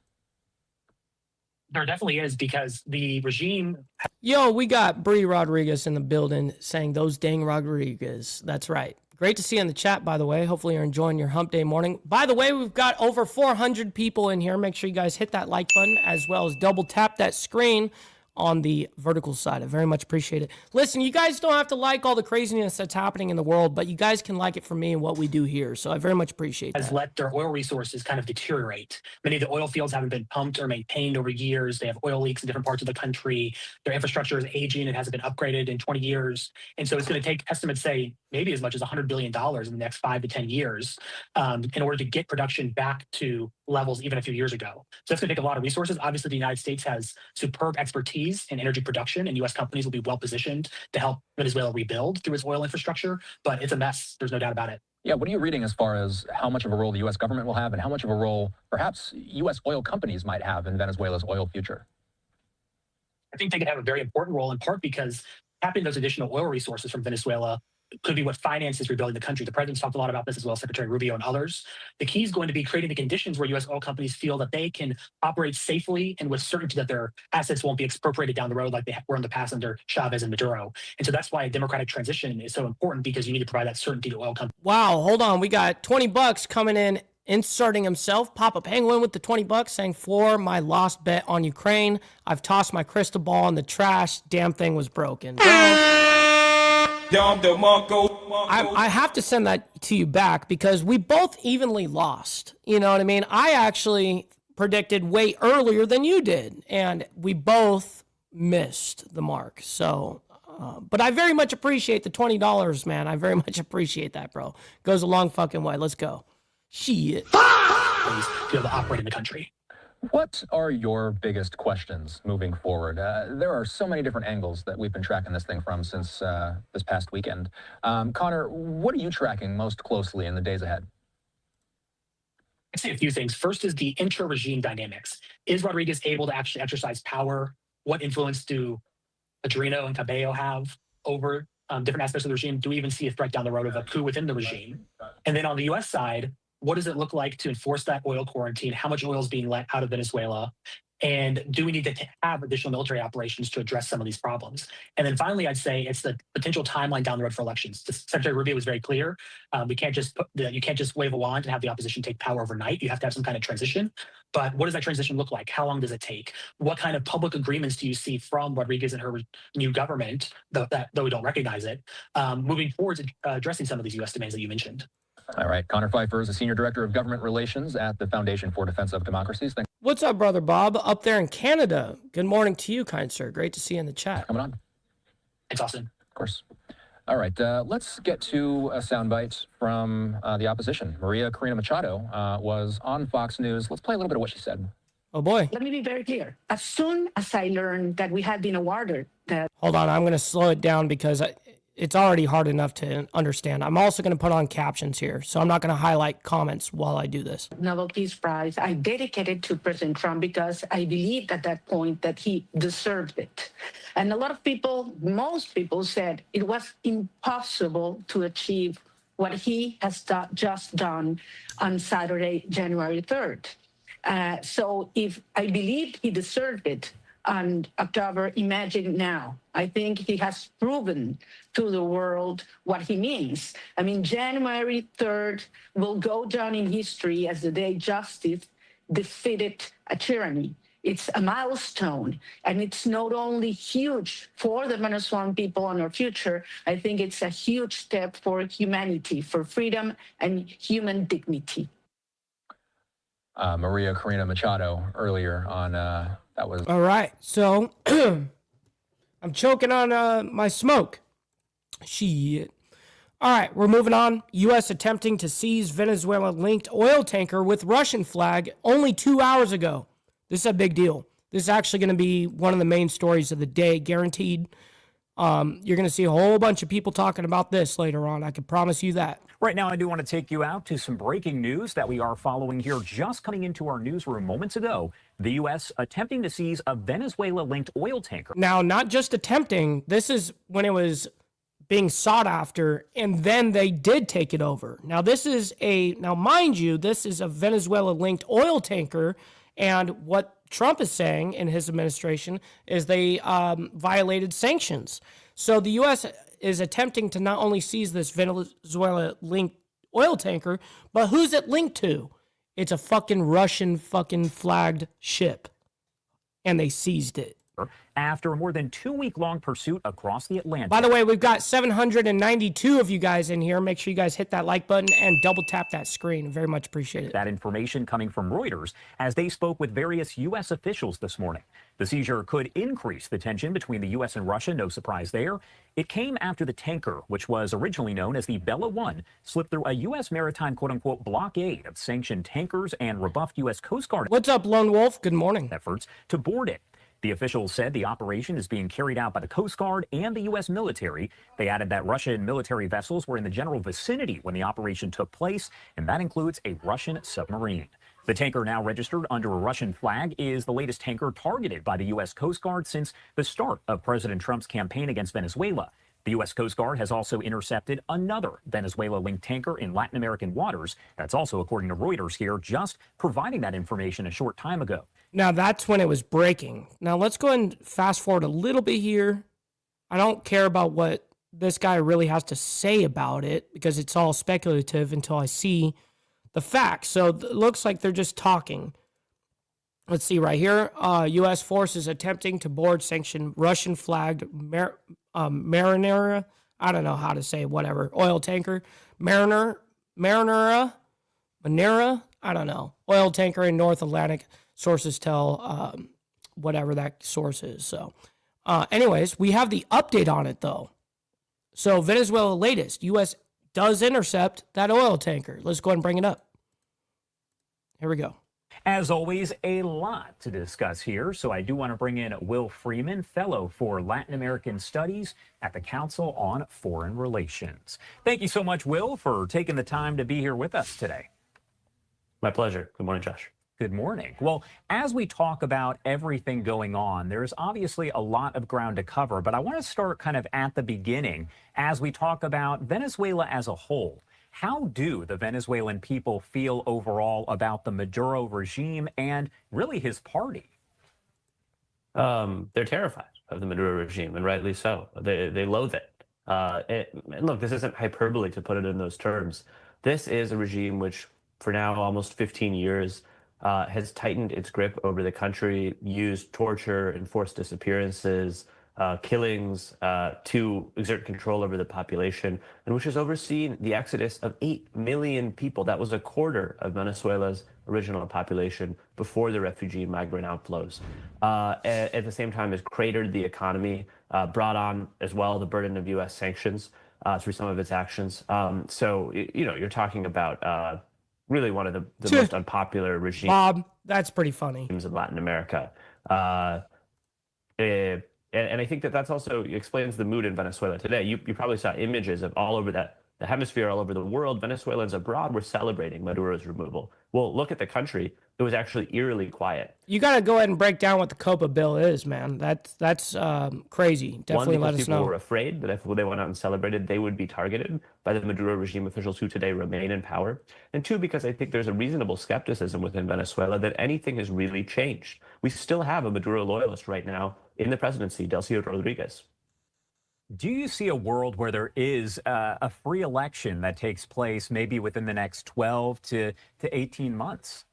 There definitely is, because the regime... Yo, we got Bree Rodriguez in the building saying those dang Rodriguez. That's right. Great to see you in the chat, by the way. Hopefully you're enjoying your hump day morning. By the way, we've got over 400 people in here. Make sure you guys hit that like button, as well as double tap that screen on the vertical side. I very much appreciate it. Listen, you guys don't have to like all the craziness that's happening in the world, but you guys can like it for me and what we do here. So I very much appreciate that. Has let their oil resources kind of deteriorate. Many of the oil fields haven't been pumped or maintained over years. They have oil leaks in different parts of the country. Their infrastructure is aging and hasn't been upgraded in 20 years. And so it's going to take, estimates say, maybe as much as $100 billion in the next 5 to 10 years in order to get production back to levels even a few years ago. So that's going to take a lot of resources. Obviously, the United States has superb expertise in energy production, and U.S. companies will be well positioned to help Venezuela rebuild through its oil infrastructure, but it's a mess. There's no doubt about it. Yeah, what are you reading as far as how much of a role the U.S. government will have and how much of a role perhaps U.S. oil companies might have in Venezuela's oil future? I think they could have a very important role, in part because tapping those additional oil resources from Venezuela could be what finances rebuilding the country. The president's talked a lot about this, as well as Secretary Rubio and others. The key is going to be creating the conditions where U.S. oil companies feel that they can operate safely and with certainty that their assets won't be expropriated down the road like they were in the past under Chavez and Maduro. And so that's why a democratic transition is so important, because you need to provide that certainty to oil companies. Wow, hold on. We got $20 coming in, inserting himself. Papa Penguin with the $20 saying, for my lost bet on Ukraine, I've tossed my crystal ball in the trash. Damn thing was broken. I have to send that to you back because we both evenly lost. You know what I mean? I actually predicted way earlier than you did, and we both missed the mark. So, but I very much appreciate the $20, man. I very much appreciate that, bro. Goes a long fucking way. Let's go. Shit. To be able to operate in the country. What are your biggest questions moving forward? There are so many different angles that we've been tracking this thing from since this past weekend. Connor, what are you tracking most closely in the days ahead? I'd say a few things. First is the intra-regime dynamics. Is Rodriguez able to actually exercise power? What influence do Pedrino and Cabello have over different aspects of the regime? Do we even see a threat down the road of a coup within the regime? And then on the U.S. side, what does it look like to enforce that oil quarantine? How much oil is being let out of Venezuela? And do we need to have additional military operations to address some of these problems? And then finally, I'd say it's the potential timeline down the road for elections. Secretary Rubio was very clear. You can't just wave a wand and have the opposition take power overnight. You have to have some kind of transition. But what does that transition look like? How long does it take? What kind of public agreements do you see from Rodriguez and her new government, though we don't recognize it, moving forward to addressing some of these U.S. demands that you mentioned? All right. Connor Pfeiffer is the Senior Director of Government Relations at the Foundation for Defense of Democracies. Thanks. What's up, Brother Bob, up there in Canada? Good morning to you, kind sir. Great to see you in the chat. Coming on. It's Austin. Of course. All right. Let's get to a soundbite from the opposition. Maria Corina Machado was on Fox News. Let's play a little bit of what she said. Oh, boy. Let me be very clear. As soon as I learned that we had been awarded that... Hold on. I'm going to slow it down because it's already hard enough to understand. I'm also going to put on captions here, so I'm not going to highlight comments while I do this. Nobel Peace Prize, I dedicated to President Trump because I believed at that point that he deserved it. And a lot of people, most people said it was impossible to achieve what he has just done on Saturday, January 3rd. So if I believed he deserved it on October, imagine now. I think he has proven to the world what he means. I mean, January 3rd will go down in history as the day justice defeated a tyranny. It's a milestone, and it's not only huge for the Venezuelan people and our future, I think it's a huge step for humanity, for freedom and human dignity. Maria Corina Machado earlier on, that was... All right, so I'm choking on my smoke. Shit. All right, we're moving on. U.S. attempting to seize Venezuela-linked oil tanker with Russian flag only 2 hours ago. This is a big deal. This is actually going to be one of the main stories of the day, guaranteed. You're going to see a whole bunch of people talking about this later on. I can promise you that. Right now, I do want to take you out to some breaking news that we are following here. Just coming into our newsroom moments ago, the U.S. attempting to seize a Venezuela-linked oil tanker. Now, not just attempting. This is when it was being sought after, and then they did take it over. Now, now mind you, this is a Venezuela-linked oil tanker, and what Trump is saying in his administration is they violated sanctions. So the U.S. is attempting to not only seize this Venezuela-linked oil tanker, but who's it linked to? It's a fucking Russian fucking flagged ship. And they seized it. After a more than 2-week-long pursuit across the Atlantic. By the way, we've got 792 of you guys in here. Make sure you guys hit that like button and double tap that screen. Very much appreciate it. That information coming from Reuters as they spoke with various U.S. officials this morning. The seizure could increase the tension between the U.S. and Russia. No surprise there. It came after the tanker, which was originally known as the Bella 1, slipped through a U.S. maritime quote-unquote blockade of sanctioned tankers and rebuffed U.S. Coast Guard. What's up, Lone Wolf? Good morning. Efforts to board it. The officials said the operation is being carried out by the Coast Guard and the U.S. military. They added that Russian military vessels were in the general vicinity when the operation took place, and that includes a Russian submarine. The tanker, now registered under a Russian flag, is the latest tanker targeted by the U.S. Coast Guard since the start of President Trump's campaign against Venezuela. The U.S. Coast Guard has also intercepted another Venezuela-linked tanker in Latin American waters. That's also according to Reuters here, just providing that information a short time ago. Now, that's when it was breaking. Now, let's go ahead and fast forward a little bit here. I don't care about what this guy really has to say about it because it's all speculative until I see the facts. So it looks like they're just talking. Let's see right here. U.S. forces attempting to board sanctioned Russian-flagged Marinera. I don't know how to say whatever. Oil tanker. Marinera. I don't know. Oil tanker in North Atlantic. Sources tell whatever that source is. So anyways, we have the update on it, though. So Venezuela latest. U.S. does intercept that oil tanker. Let's go ahead and bring it up. Here we go. As always, a lot to discuss here, so I do want to bring in Will Freeman, Fellow for Latin American Studies at the Council on Foreign Relations. Thank you so much, Will, for taking the time to be here with us today. My pleasure. Good morning, Josh. Good morning. Well, as we talk about everything going on, there's obviously a lot of ground to cover, but I want to start kind of at the beginning as we talk about Venezuela as a whole. How do the Venezuelan people feel overall about the Maduro regime and really his party? They're terrified of the Maduro regime, and rightly so. They loathe it. And look, this isn't hyperbole to put it in those terms. This is a regime which, for now almost 15 years, has tightened its grip over the country, used torture, enforced disappearances, killings to exert control over the population, and which has overseen the exodus of 8 million people. That was a quarter of Venezuela's original population before the refugee migrant outflows. At the same time, has cratered the economy, brought on as well the burden of U.S. sanctions through some of its actions. So, you know, you're talking about really one of the most unpopular regimes. Bob, that's pretty funny. In Latin America. And I think that that's also explains the mood in Venezuela today. You probably saw images of all over the hemisphere, all over the world. Venezuelans abroad were celebrating Maduro's removal. Well, look at the country. It was actually eerily quiet. You got to go ahead and break down what the COPA bill is, man. That's crazy. Definitely let us know. People were afraid that if they went out and celebrated, they would be targeted by the Maduro regime officials who today remain in power. And two, because I think there's a reasonable skepticism within Venezuela that anything has really changed. We still have a Maduro loyalist right now in the presidency, Delcio Rodriguez. Do you see a world where there is a free election that takes place maybe within the next 12 to 18 months?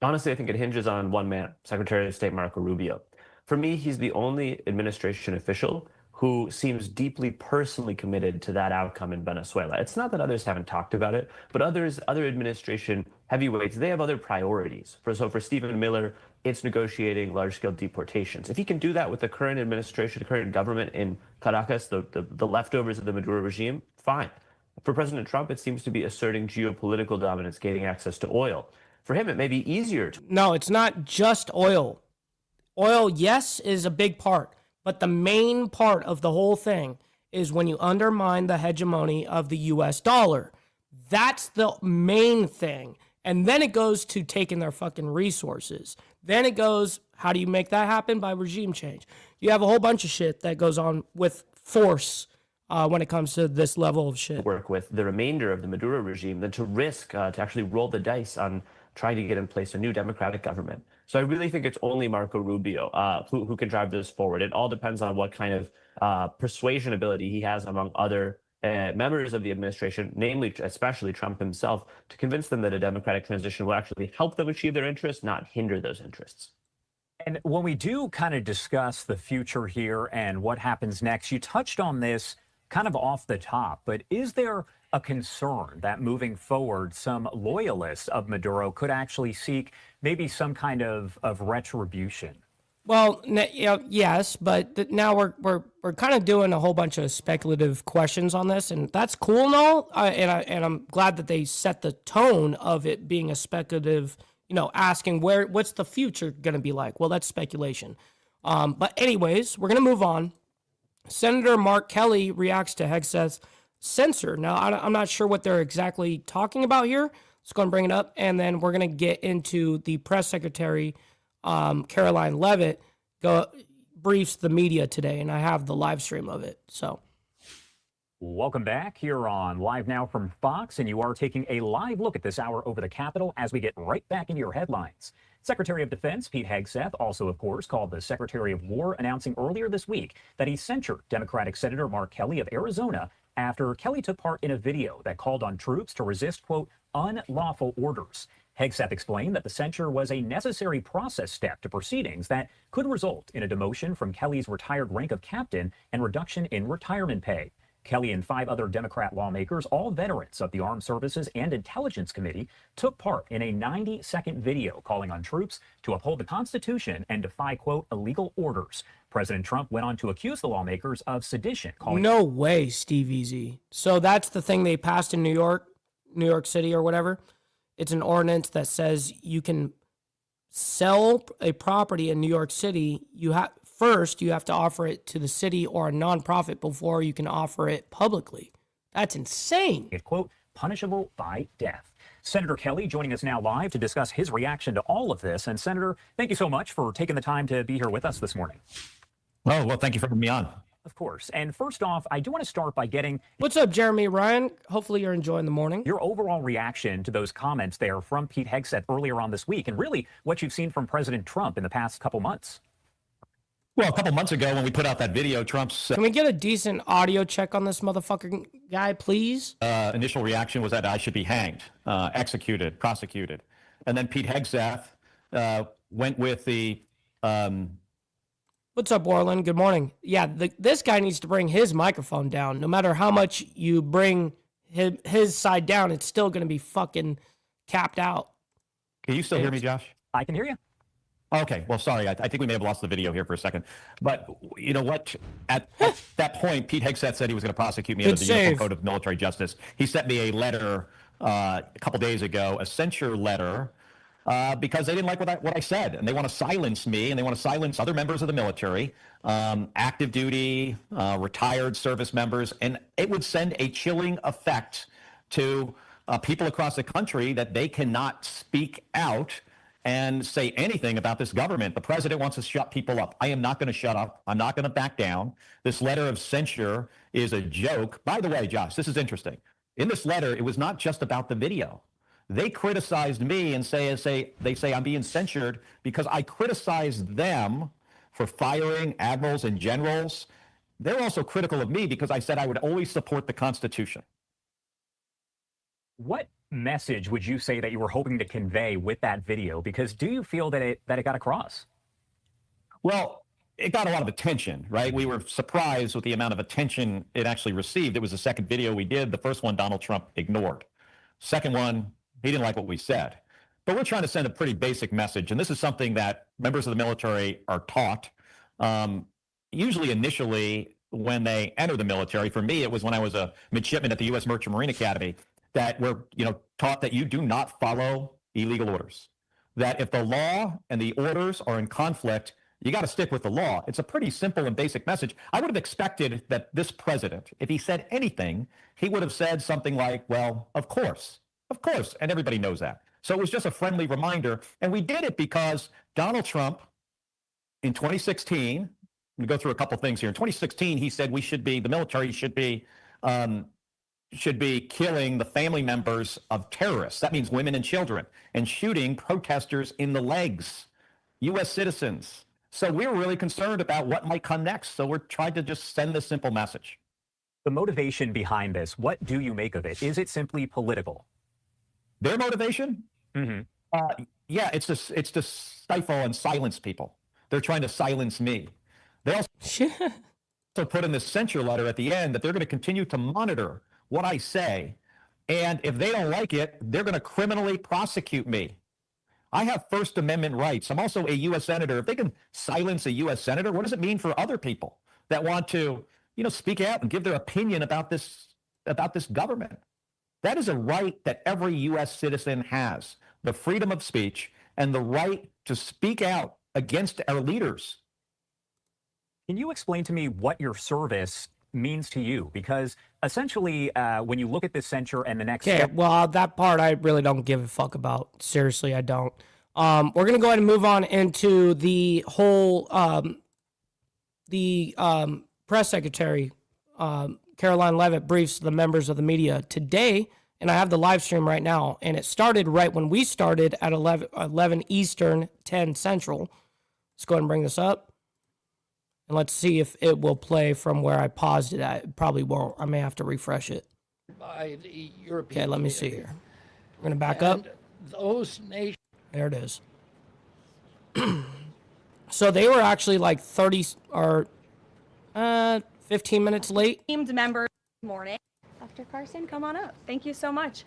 Honestly, I think it hinges on one man, Secretary of State Marco Rubio. For me, he's the only administration official who seems deeply personally committed to that outcome in Venezuela. It's not that others haven't talked about it, but other administration heavyweights, they have other priorities. So for Stephen Miller, it's negotiating large-scale deportations. If he can do that with the current administration, the current government in Caracas, the leftovers of the Maduro regime, fine. For President Trump, it seems to be asserting geopolitical dominance, gaining access to oil. For him, it may be easier to... No, it's not just oil. Oil, yes, is a big part. But the main part of the whole thing is when you undermine the hegemony of the US dollar. That's the main thing. And then it goes to taking their fucking resources. Then it goes, how do you make that happen? By regime change. You have a whole bunch of shit that goes on with force when it comes to this level of shit. Work with the remainder of the Maduro regime than to risk to actually roll the dice on trying to get in place a new democratic government. So I really think it's only Marco Rubio who can drive this forward. It all depends on what kind of persuasion ability he has among other members of the administration, namely, especially Trump himself, to convince them that a democratic transition will actually help them achieve their interests, not hinder those interests. And when we do kind of discuss the future here and what happens next, you touched on this kind of off the top, but is there a concern that moving forward, some loyalists of Maduro could actually seek maybe some kind of retribution? Well, yes, but now we're kind of doing a whole bunch of speculative questions on this, and that's cool and all. And I'm glad that they set the tone of it being a speculative, asking what's the future going to be like. Well, that's speculation. But anyways, we're going to move on. Senator Mark Kelly reacts to Hegseth's censure. Now, I'm not sure what they're exactly talking about here. Let's go and bring it up, and then we're going to get into the press secretary, Caroline Leavitt, briefs the media today, and I have the live stream of it. So, welcome back here on Live Now from Fox, and you are taking a live look at this hour over the Capitol as we get right back into your headlines. Secretary of Defense Pete Hegseth, also, of course, called the Secretary of War, announcing earlier this week that he censured Democratic Senator Mark Kelly of Arizona after Kelly took part in a video that called on troops to resist, quote, unlawful orders. Hegseth explained that the censure was a necessary process step to proceedings that could result in a demotion from Kelly's retired rank of captain and reduction in retirement pay. Kelly and 5 other Democrat lawmakers, all veterans of the Armed Services and Intelligence Committee, took part in a 90-second video calling on troops to uphold the Constitution and defy, quote, illegal orders. President Trump went on to accuse the lawmakers of sedition. No way, Steve Easy. So that's the thing they passed in New York City or whatever. It's an ordinance that says you can sell a property in New York City. First, you have to offer it to the city or a nonprofit before you can offer it publicly. That's insane. It, quote, punishable by death. Senator Kelly joining us now live to discuss his reaction to all of this. And Senator, thank you so much for taking the time to be here with us this morning. Oh, well, thank you for having me on. Of course. And first off, I do want to start by getting... What's up, Jeremy Ryan? Hopefully you're enjoying the morning. Your overall reaction to those comments there from Pete Hegseth earlier on this week, and really what you've seen from President Trump in the past couple months. Well, a couple months ago when we put out that video, Trump's... Can we get a decent audio check on this motherfucking guy, please? Initial reaction was that I should be hanged, executed, prosecuted. And then Pete Hegseth went with the... What's up, Orland? Good morning. Yeah, this guy needs to bring his microphone down. No matter how much you bring his side down, it's still going to be fucking capped out. Can you still hear me, Josh? I can hear you. Okay, well, sorry. I think we may have lost the video here for a second. But you know what? At that point, Pete Hegseth said he was going to prosecute me under the Uniform Code of Military Justice. He sent me a letter a couple days ago, a censure letter because they didn't like what I said, and they want to silence me, and they want to silence other members of the military, active duty, retired service members, and it would send a chilling effect to people across the country that they cannot speak out and say anything about this government. The president wants to shut people up. I am not going to shut up. I'm not going to back down. This letter of censure is a joke. By the way, Josh, this is interesting. In this letter, it was not just about the video. They criticized me and they say I'm being censured because I criticized them for firing admirals and generals. They're also critical of me because I said I would always support the Constitution. What message would you say that you were hoping to convey with that video? Because do you feel that it got across? Well, it got a lot of attention, right? We were surprised with the amount of attention it actually received. It was the second video we did. The first one, Donald Trump ignored. Second one, he didn't like what we said. But we're trying to send a pretty basic message. And this is something that members of the military are taught. Usually initially when they enter the military, for me, it was when I was a midshipman at the U.S. Merchant Marine Academy, that we're taught that you do not follow illegal orders. That if the law and the orders are in conflict, you got to stick with the law. It's a pretty simple and basic message. I would have expected that this president, if he said anything, he would have said something like, well, of course, and everybody knows that. So it was just a friendly reminder, and we did it because Donald Trump, in 2016, I'm going to go through a couple things here. In 2016, he said the military should be killing the family members of terrorists. That means women and children, and shooting protesters in the legs, U.S. citizens. So we were really concerned about what might come next. So we're trying to just send this simple message. The motivation behind this, what do you make of it? Is it simply political? Their motivation? Mm-hmm. Yeah, it's to stifle and silence people. They're trying to silence me. They also put in this censure letter at the end that they're going to continue to monitor what I say, and if they don't like it, they're going to criminally prosecute me. I have First Amendment rights. I'm also a U.S. senator. If they can silence a U.S. senator, what does it mean for other people that want to, speak out and give their opinion about this government? That is a right that every U.S. citizen has, the freedom of speech and the right to speak out against our leaders. Can you explain to me what your service means to you? Because essentially, when you look at this censure and the next step... well, that part I really don't give a fuck about. Seriously, I don't. We're going to go ahead and move on into the whole, press secretary, Caroline Leavitt, briefs the members of the media today, and I have the live stream right now, and it started right when we started at 11 Eastern, 10 Central. Let's go ahead and bring this up. And let's see if it will play from where I paused it at. It probably won't. I may have to refresh it. By the European Okay, let me see here. We're going to back up. Those nations. There it is. So they were actually like 15 minutes late. Teamed members, good morning. Dr. Carson, come on up. Thank you so much.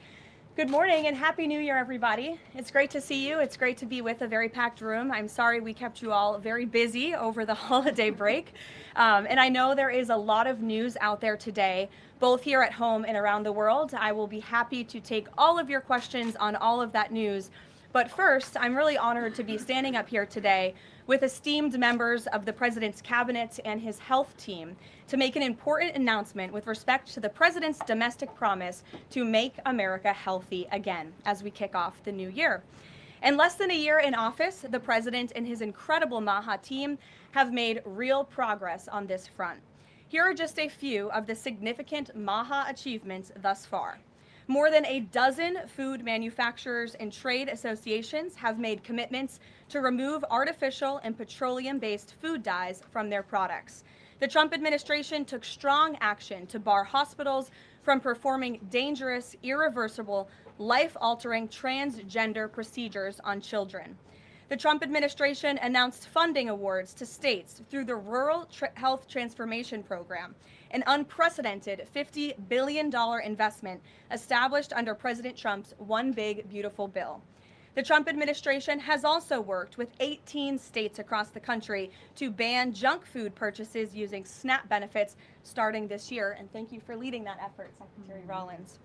Good morning and Happy New Year, everybody. It's great to see you. It's great to be with a very packed room. I'm sorry we kept you all very busy over the holiday break. And I know there is a lot of news out there today, both here at home and around the world. I will be happy to take all of your questions on all of that news. But first, I'm really honored to be standing up here today with esteemed members of the President's Cabinet and his health team to make an important announcement with respect to the President's domestic promise to make America healthy again as we kick off the new year. In less than a year in office, the President and his incredible MAHA team have made real progress on this front. Here are just a few of the significant MAHA achievements thus far. More than a dozen food manufacturers and trade associations have made commitments to remove artificial and petroleum-based food dyes from their products. The Trump administration took strong action to bar hospitals from performing dangerous, irreversible, life-altering transgender procedures on children. The Trump administration announced funding awards to states through the Rural Health Transformation Program, an unprecedented $50 billion investment established under President Trump's One Big Beautiful Bill. The Trump administration has also worked with 18 states across the country to ban junk food purchases using SNAP benefits starting this year. And thank you for leading that effort, Secretary Rollins.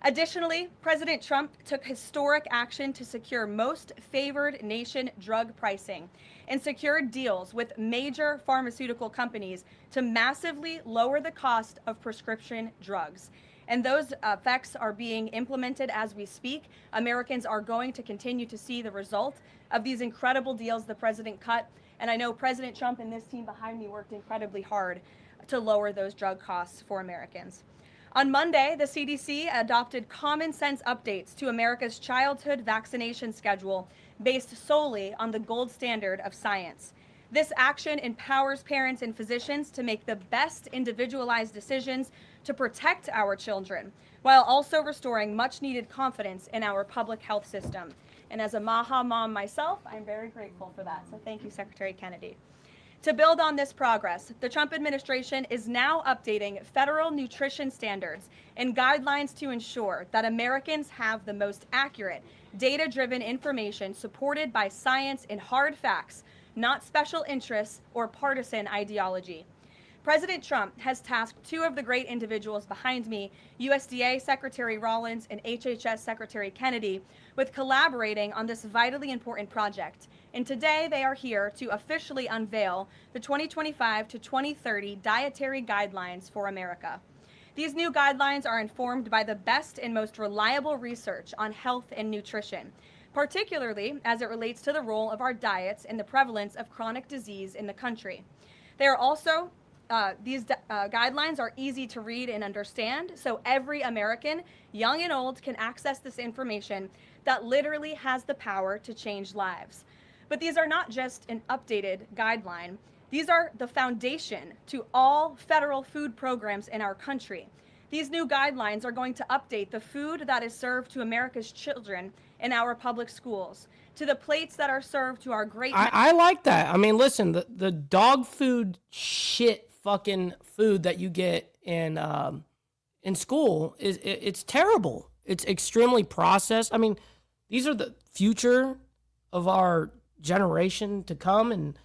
Additionally, President Trump took historic action to secure most favored nation drug pricing and secured deals with major pharmaceutical companies to massively lower the cost of prescription drugs. And those effects are being implemented as we speak. Americans are going to continue to see the result of these incredible deals the president cut. And I know President Trump and this team behind me worked incredibly hard to lower those drug costs for Americans. On Monday, the CDC adopted common sense updates to America's childhood vaccination schedule based solely on the gold standard of science. This action empowers parents and physicians to make the best individualized decisions to protect our children, while also restoring much needed confidence in our public health system. And as a Maha mom myself, I'm very grateful for that. So thank you, Secretary Kennedy. To build on this progress, the Trump administration is now updating federal nutrition standards and guidelines to ensure that Americans have the most accurate, data-driven information supported by science and hard facts, not special interests or partisan ideology. President Trump has tasked two of the great individuals behind me, USDA Secretary Rollins and HHS Secretary Kennedy, with collaborating on this vitally important project. And today they are here to officially unveil the 2025 to 2030 dietary guidelines for America. These new guidelines are informed by the best and most reliable research on health and nutrition, particularly as it relates to the role of our diets and the prevalence of chronic disease in the country. They are also These guidelines are easy to read and understand, so every American, young and old, can access this information that literally has the power to change lives. But these are not just an updated guideline. These are the foundation to all federal food programs in our country. These new guidelines are going to update the food that is served to America's children in our public schools, to the plates that are served to our great... I like that. I mean, listen, the dog food shit fucking food that you get in school it's terrible. It's extremely processed. I mean, these are the future of our generation to come, and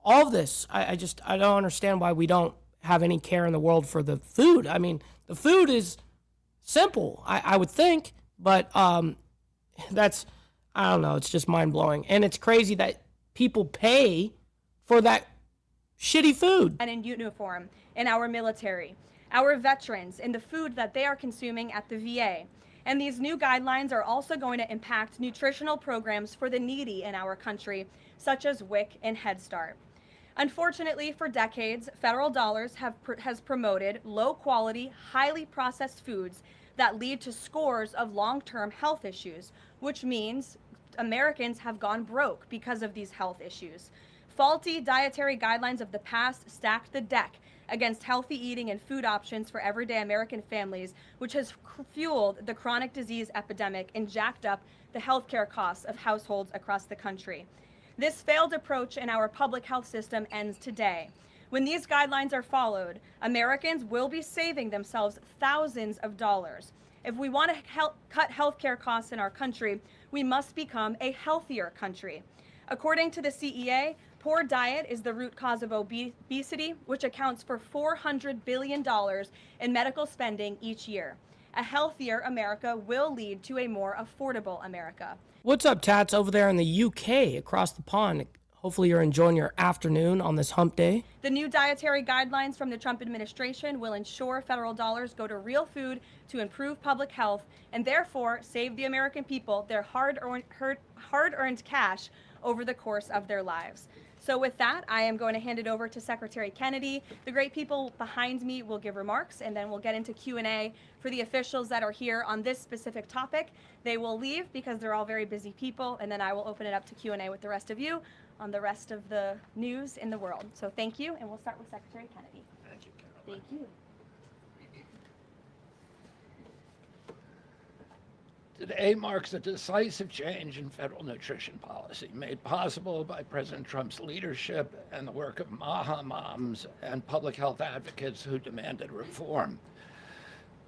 all of this. I don't understand why we don't have any care in the world for the food. I mean, the food is simple, I would think, but that's, I don't know, it's just mind-blowing. And it's crazy that people pay for that shitty food. And in uniform, in our military, our veterans, and the food that they are consuming at the VA. And these new guidelines are also going to impact nutritional programs for the needy in our country, such as WIC and Head Start. Unfortunately, for decades, federal dollars has promoted low-quality, highly processed foods that lead to scores of long-term health issues, which means Americans have gone broke because of these health issues. Faulty dietary guidelines of the past stacked the deck against healthy eating and food options for everyday American families, which has fueled the chronic disease epidemic and jacked up the healthcare costs of households across the country. This failed approach in our public health system ends today. When these guidelines are followed, Americans will be saving themselves thousands of dollars. If we want to cut healthcare costs in our country, we must become a healthier country. According to the CEA, poor diet is the root cause of obesity, which accounts for $400 billion in medical spending each year. A healthier America will lead to a more affordable America. What's up, Tats, over there in the UK across the pond? Hopefully you're enjoying your afternoon on this hump day. The new dietary guidelines from the Trump administration will ensure federal dollars go to real food to improve public health and therefore save the American people their hard-earned cash over the course of their lives. So with that, I am going to hand it over to Secretary Kennedy. The great people behind me will give remarks, and then we'll get into Q&A for the officials that are here on this specific topic. They will leave because they're all very busy people, and then I will open it up to Q&A with the rest of you on the rest of the news in the world. So thank you, and we'll start with Secretary Kennedy. Thank you, Caroline. Thank you. Today marks a decisive change in federal nutrition policy made possible by President Trump's leadership and the work of Maha moms and public health advocates who demanded reform.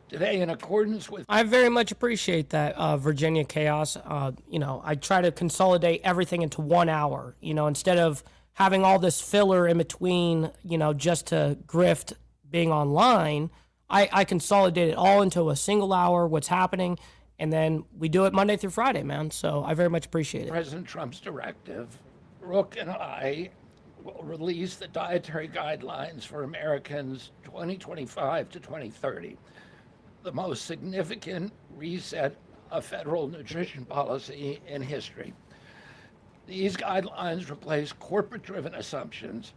Today, in accordance with... I very much appreciate that, Virginia Chaos. I try to consolidate everything into 1 hour, instead of having all this filler in between, just to grift being online. I consolidate it all into a single hour, what's happening, and then we do it Monday through Friday, man. So I very much appreciate it. President Trump's directive, Brooke and I will release the dietary guidelines for Americans 2025 to 2030, the most significant reset of federal nutrition policy in history. These guidelines replace corporate-driven assumptions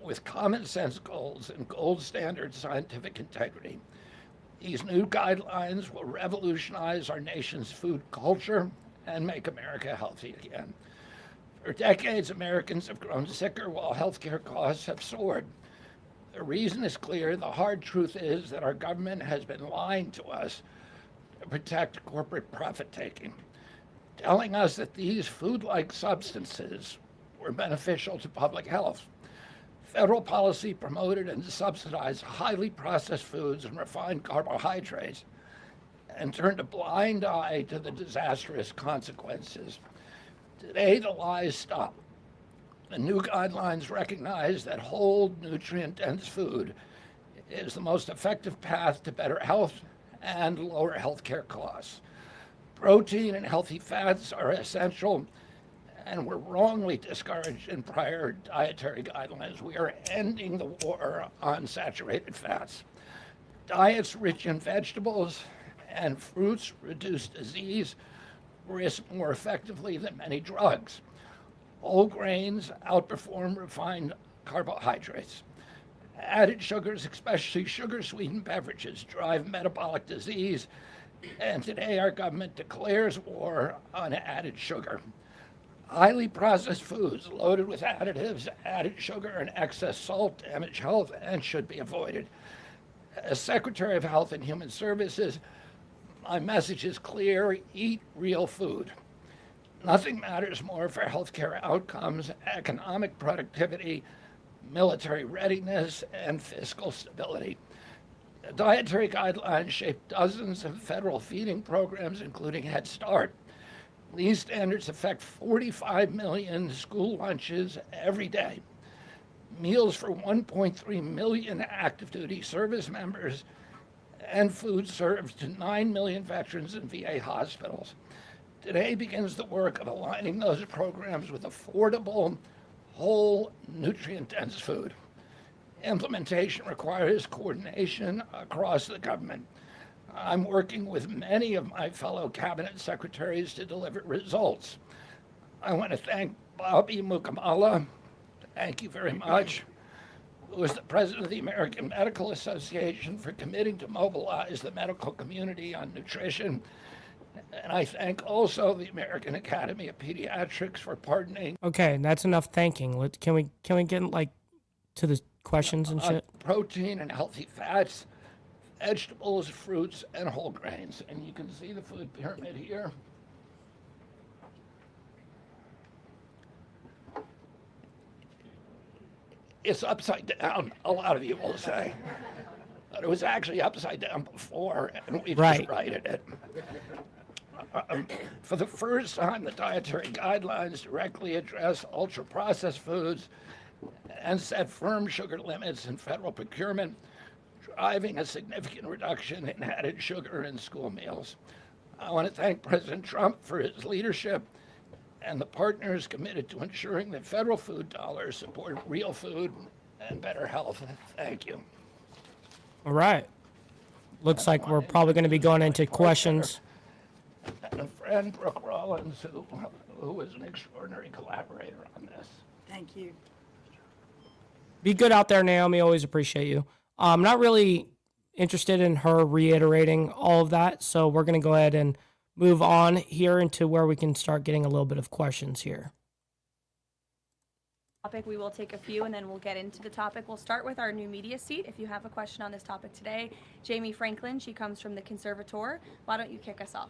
with common sense goals and gold standard scientific integrity. These new guidelines will revolutionize our nation's food culture and make America healthy again. For decades, Americans have grown sicker while healthcare costs have soared. The reason is clear. The hard truth is that our government has been lying to us to protect corporate profit-taking, telling us that these food-like substances were beneficial to public health. Federal policy promoted and subsidized highly processed foods and refined carbohydrates and turned a blind eye to the disastrous consequences. Today, the lies stop. The new guidelines recognize that whole, nutrient-dense food is the most effective path to better health and lower healthcare costs. Protein and healthy fats are essential and were wrongly discouraged in prior dietary guidelines. We are ending the war on saturated fats. Diets rich in vegetables and fruits reduce disease risk more effectively than many drugs. Whole grains outperform refined carbohydrates. Added sugars, especially sugar-sweetened beverages, drive metabolic disease, and today our government declares war on added sugar. Highly processed foods loaded with additives, added sugar, and excess salt damage health and should be avoided. As Secretary of Health and Human Services, my message is clear: eat real food. Nothing matters more for healthcare outcomes, economic productivity, military readiness, and fiscal stability. The dietary guidelines shape dozens of federal feeding programs, including Head Start. These standards affect 45 million school lunches every day, meals for 1.3 million active duty service members, and food served to 9 million veterans in VA hospitals. Today begins the work of aligning those programs with affordable, whole, nutrient-dense food. Implementation requires coordination across the government. I'm working with many of my fellow cabinet secretaries to deliver results. I want to thank Bobby Mukamala, thank you very much, who is the president of the American Medical Association, for committing to mobilize the medical community on nutrition. And I thank also the American Academy of Pediatrics for pardoning. Okay, that's enough thanking. Can we get like to the questions and shit? Protein and healthy fats, vegetables, fruits, and whole grains. And you can see the food pyramid here. It's upside down, a lot of you will say. But it was actually upside down before, and we just righted it. For the first time, the dietary guidelines directly address ultra-processed foods and set firm sugar limits in federal procurement, driving a significant reduction in added sugar in school meals. I want to thank President Trump for his leadership and the partners committed to ensuring that federal food dollars support real food and better health. Thank you. All right. Looks like we're probably going to be going into questions. And a friend, Brooke Rollins, who is an extraordinary collaborator on this. Thank you. Be good out there, Naomi. Always appreciate you. I'm not really interested in her reiterating all of that, so we're going to go ahead and move on here into where we can start getting a little bit of questions here. Topic, we will take a few and then we'll get into the topic. We'll start with our new media seat. If you have a question on this topic today, Jamie Franklin, she comes from the Conservator. Why don't you kick us off?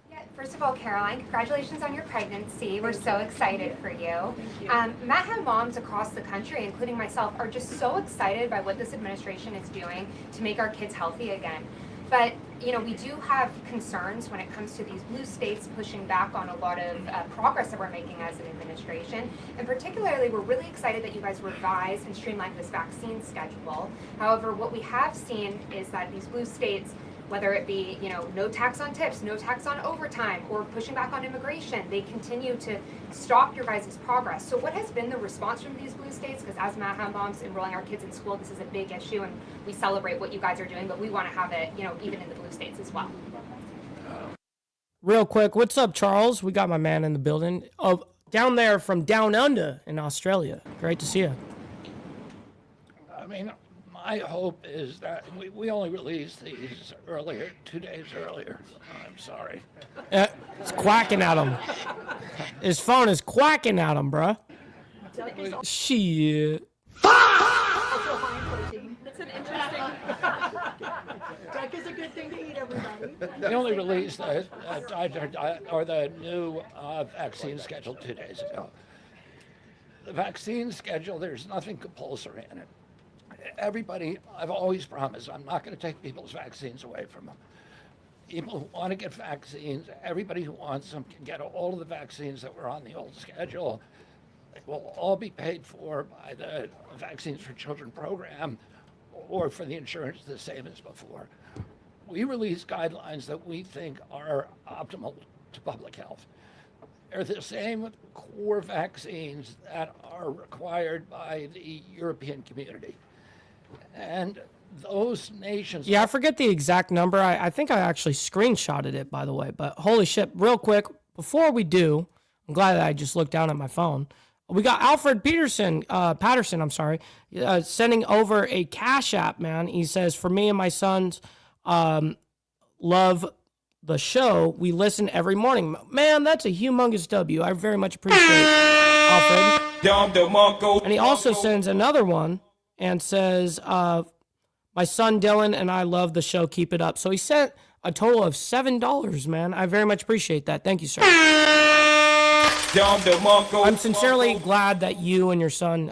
Yeah, first of all, Caroline, congratulations on your pregnancy. We're so excited for you. Thank you. Matt and moms across the country, including myself, are just so excited by what this administration is doing to make our kids healthy again. But, you know, we do have concerns when it comes to these blue states pushing back on a lot of progress that we're making as an administration. And particularly, we're really excited that you guys revised and streamlined this vaccine schedule. However, what we have seen is that these blue states, whether it be, you know, no tax on tips, no tax on overtime, or pushing back on immigration, they continue to stop your guys' progress. So what has been the response from these blue states? Because as Manhattan moms enrolling our kids in school, this is a big issue, and we celebrate what you guys are doing, but we want to have it, you know, even in the blue states as well. Real quick, what's up, Charles? We got my man in the building. Oh, down there from down under in Australia. Great to see you. I mean, my hope is that we only released these earlier, 2 days earlier. I'm sorry. It's quacking at him. His phone is quacking at him, bruh. Shit. That's an interesting. Duck is a good thing to eat, everybody. They only released the new vaccine schedule 2 days ago. The vaccine schedule, there's nothing compulsory in it. Everybody, I've always promised, I'm not going to take people's vaccines away from them. People who want to get vaccines, everybody who wants them can get all of the vaccines that were on the old schedule. They will all be paid for by the Vaccines for Children program or for the insurance the same as before. We release guidelines that we think are optimal to public health. They're the same core vaccines that are required by the European community. And those nations... Yeah, I forget the exact number. I think I actually screenshotted it, by the way. But holy shit, real quick, before we do, I'm glad that I just looked down at my phone. We got Alfred Patterson, sending over a Cash App, man. He says, for me and my sons, love the show. We listen every morning. Man, that's a humongous W. I very much appreciate Alfred. And he also sends another one and says, my son Dylan and I love the show. Keep it up. So he sent a total of $7, man. I very much appreciate that. Thank you, sir. I'm sincerely glad that you and your son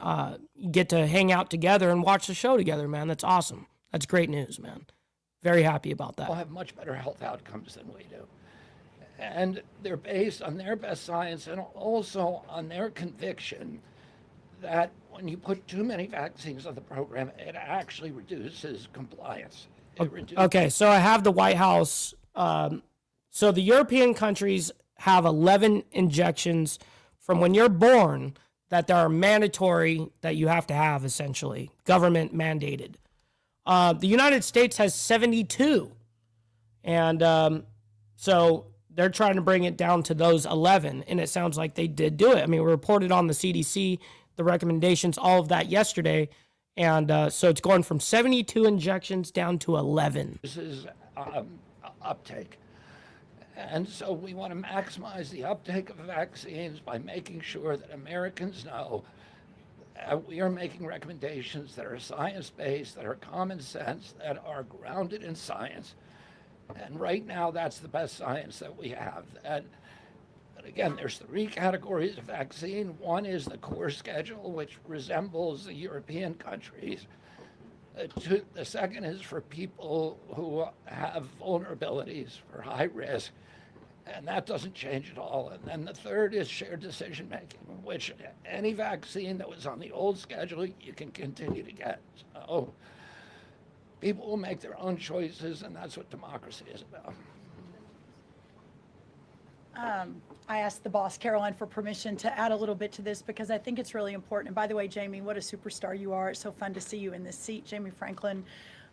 get to hang out together and watch the show together, man. That's awesome. That's great news, man. Very happy about that. Will have much better health outcomes than we do. And they're based on their best science and also on their conviction that when you put too many vaccines on the program, it actually reduces compliance. Okay, so I have the White House. So the European countries have 11 injections from when you're born that are mandatory that you have to have, essentially, government mandated. The United States has 72. And so they're trying to bring it down to those 11. And it sounds like they did do it. I mean, we reported on the CDC, the recommendations, all of that yesterday. And so it's going from 72 injections down to 11. This is uptake. And so we want to maximize the uptake of vaccines by making sure that Americans know we are making recommendations that are science-based, that are common sense, that are grounded in science. And right now, that's the best science that we have. And again, there's 3 categories of vaccine. One is the core schedule, which resembles the European countries. The second is for people who have vulnerabilities, for high risk, and that doesn't change at all. And then the third is shared decision making, which any vaccine that was on the old schedule, you can continue to get. So people will make their own choices, and that's what democracy is about. I asked the boss, Caroline, for permission to add a little bit to this because I think it's really important. And by the way, Jamie, what a superstar you are. It's so fun to see you in this seat, Jamie Franklin.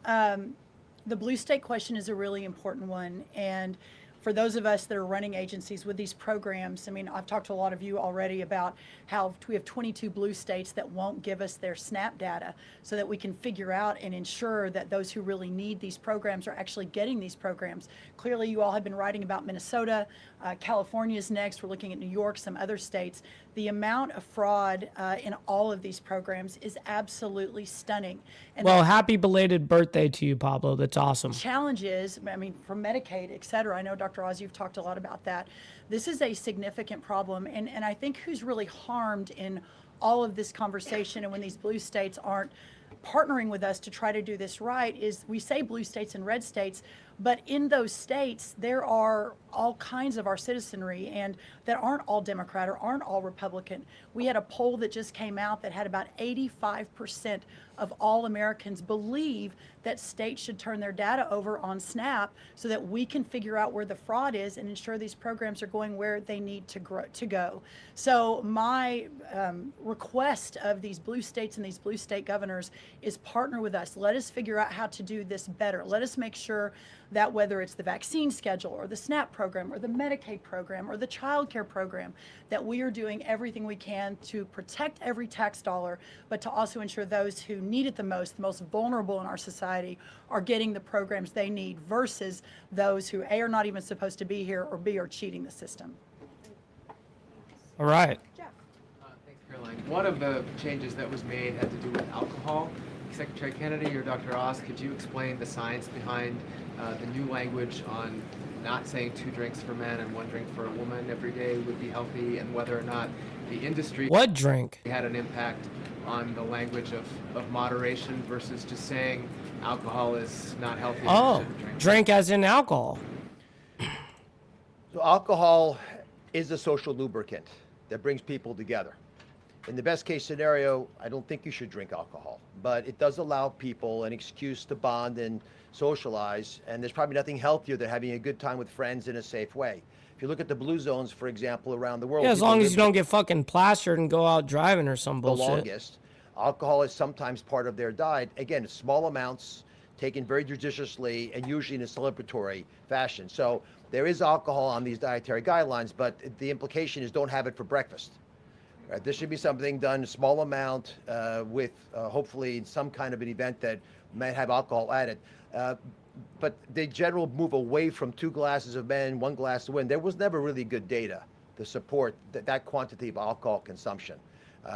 The blue state question is a really important one. And for those of us that are running agencies with these programs, I mean, I've talked to a lot of you already about how we have 22 blue states that won't give us their SNAP data so that we can figure out and ensure that those who really need these programs are actually getting these programs. Clearly, you all have been writing about Minnesota. California is next. We're looking at New York, some other states. The amount of fraud in all of these programs is absolutely stunning. And well, happy belated birthday to you, Pablo. That's awesome. Challenge is, I mean, from Medicaid, et cetera. I know, Dr. Oz, you've talked a lot about that. This is a significant problem. And I think who's really harmed in all of this conversation and when these blue states aren't partnering with us to try to do this right is we say blue states and red states, But in those states, there are all kinds of our citizenry and that aren't all Democrat or aren't all Republican. We had a poll that just came out that had about 85% of all Americans believe that states should turn their data over on SNAP so that we can figure out where the fraud is and ensure these programs are going where they need to go. So my request of these blue states and these blue state governors is partner with us. Let us figure out how to do this better. Let us make sure that whether it's the vaccine schedule or the SNAP program or the Medicaid program or the child care program, that we are doing everything we can to protect every tax dollar, but to also ensure those who need it the most vulnerable in our society, are getting the programs they need versus those who A, are not even supposed to be here, or B, are cheating the system. All right. Thanks, Caroline. One of the changes that was made had to do with alcohol. Secretary Kennedy or Dr. Oz, could you explain the science behind the new language on not saying 2 drinks for men and 1 drink for a woman every day would be healthy, and whether or not the industry what drink had an impact on the language of moderation versus just saying alcohol is not healthy? Oh, drink as in alcohol. So alcohol is a social lubricant that brings people together. In the best case scenario, I don't think you should drink alcohol, but it does allow people an excuse to bond and socialize, and there's probably nothing healthier than having a good time with friends in a safe way. If you look at the blue zones, for example, around the world. Yeah, as long as you don't get fucking plastered and go out driving or some the bullshit. longest. Alcohol is sometimes part of their diet. Again, small amounts, taken very judiciously, and usually in a celebratory fashion. So there is alcohol on these dietary guidelines, but the implication is don't have it for breakfast. Right? This should be something done in a small amount with hopefully some kind of an event that might have alcohol added. But the general move away from 2 glasses of men, 1 glass of women, there was never really good data to support that quantity of alcohol consumption.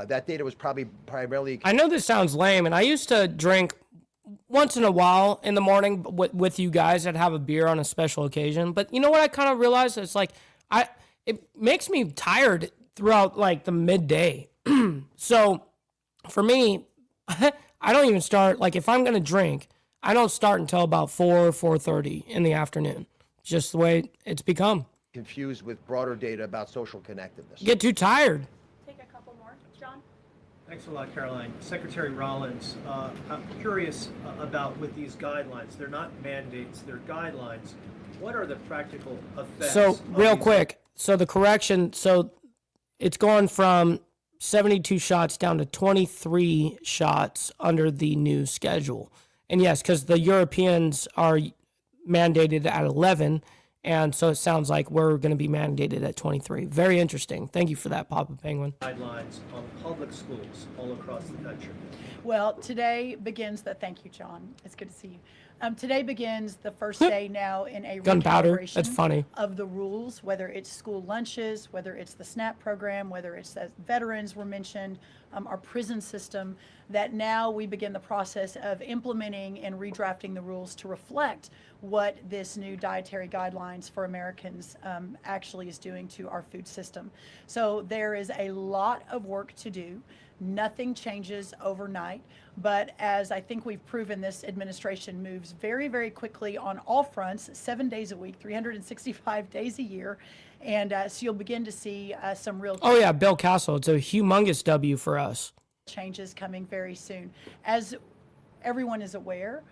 That data was probably primarily... I know this sounds lame, and I used to drink once in a while in the morning with you guys. I'd have a beer on a special occasion. But you know what I kind of realized? It's like, it makes me tired throughout like the midday. So for me, I don't even start, like if I'm going to drink, I don't start until about 4:30 in the afternoon. Just the way it's become. Confused with broader data about social connectedness. Get too tired. Take a couple more. John? Thanks a lot, Caroline. Secretary Rollins, I'm curious about with these guidelines. They're not mandates, they're guidelines. What are the practical effects? So real quick, so the correction, so it's gone from 72 shots down to 23 shots under the new schedule. And yes, because the Europeans are mandated at 11, and so it sounds like we're going to be mandated at 23. Very interesting. Thank you for that, Papa Penguin. Guidelines on public schools all across the country. Well, today begins thank you, John. It's good to see you. Today begins the first day now in a Gunpowder. recalibration That's funny. of the rules, whether it's school lunches, whether it's the SNAP program, whether it's as veterans were mentioned, our prison system, that now we begin the process of implementing and redrafting the rules to reflect what this new dietary guidelines for Americans actually is doing to our food system. So there is a lot of work to do. Nothing changes overnight, but as I think we've proven, this administration moves very, very quickly on all fronts, 7 days a week, 365 days a year, and so you'll begin to see some real... Oh yeah, Bill Castle. It's a humongous W for us. Changes coming very soon. As everyone is aware,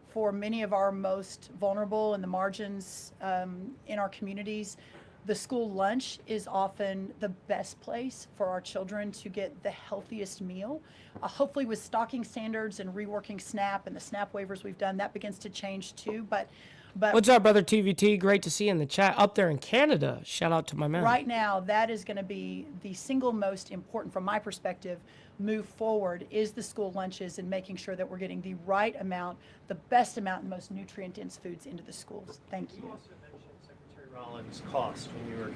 for many of our most vulnerable in the margins in our communities, the school lunch is often the best place for our children to get the healthiest meal. Hopefully with stocking standards and reworking SNAP and the SNAP waivers we've done, that begins to change too. But what's up, brother TVT? Great to see you in the chat up there in Canada. Shout out to my man. Right now, that is going to be the single most important, from my perspective, move forward is the school lunches and making sure that we're getting the right amount, the best amount, and most nutrient-dense foods into the schools. Thank you. Rollins cost when you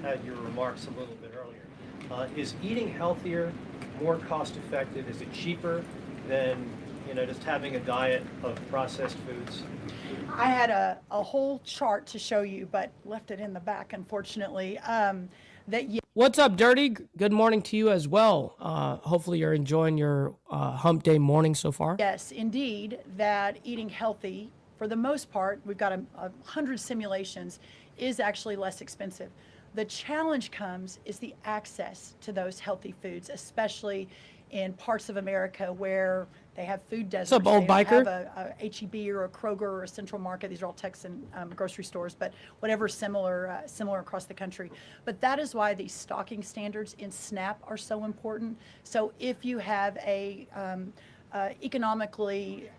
had your remarks a little bit earlier. Is eating healthier more cost effective? Is it cheaper than just having a diet of processed foods? I had a whole chart to show you, but left it in the back, unfortunately. What's up, Dirty? Good morning to you as well. Hopefully you're enjoying your hump day morning so far. Yes, indeed, that eating healthy for the most part, we've got 100 simulations, is actually less expensive. The challenge comes is the access to those healthy foods, especially in parts of America where they have food deserts. What's up, old They don't biker? have a H-E-B or a Kroger or a Central Market. These are all Texan grocery stores, but whatever similar across the country. But that is why these stocking standards in SNAP are so important. So if you have a economically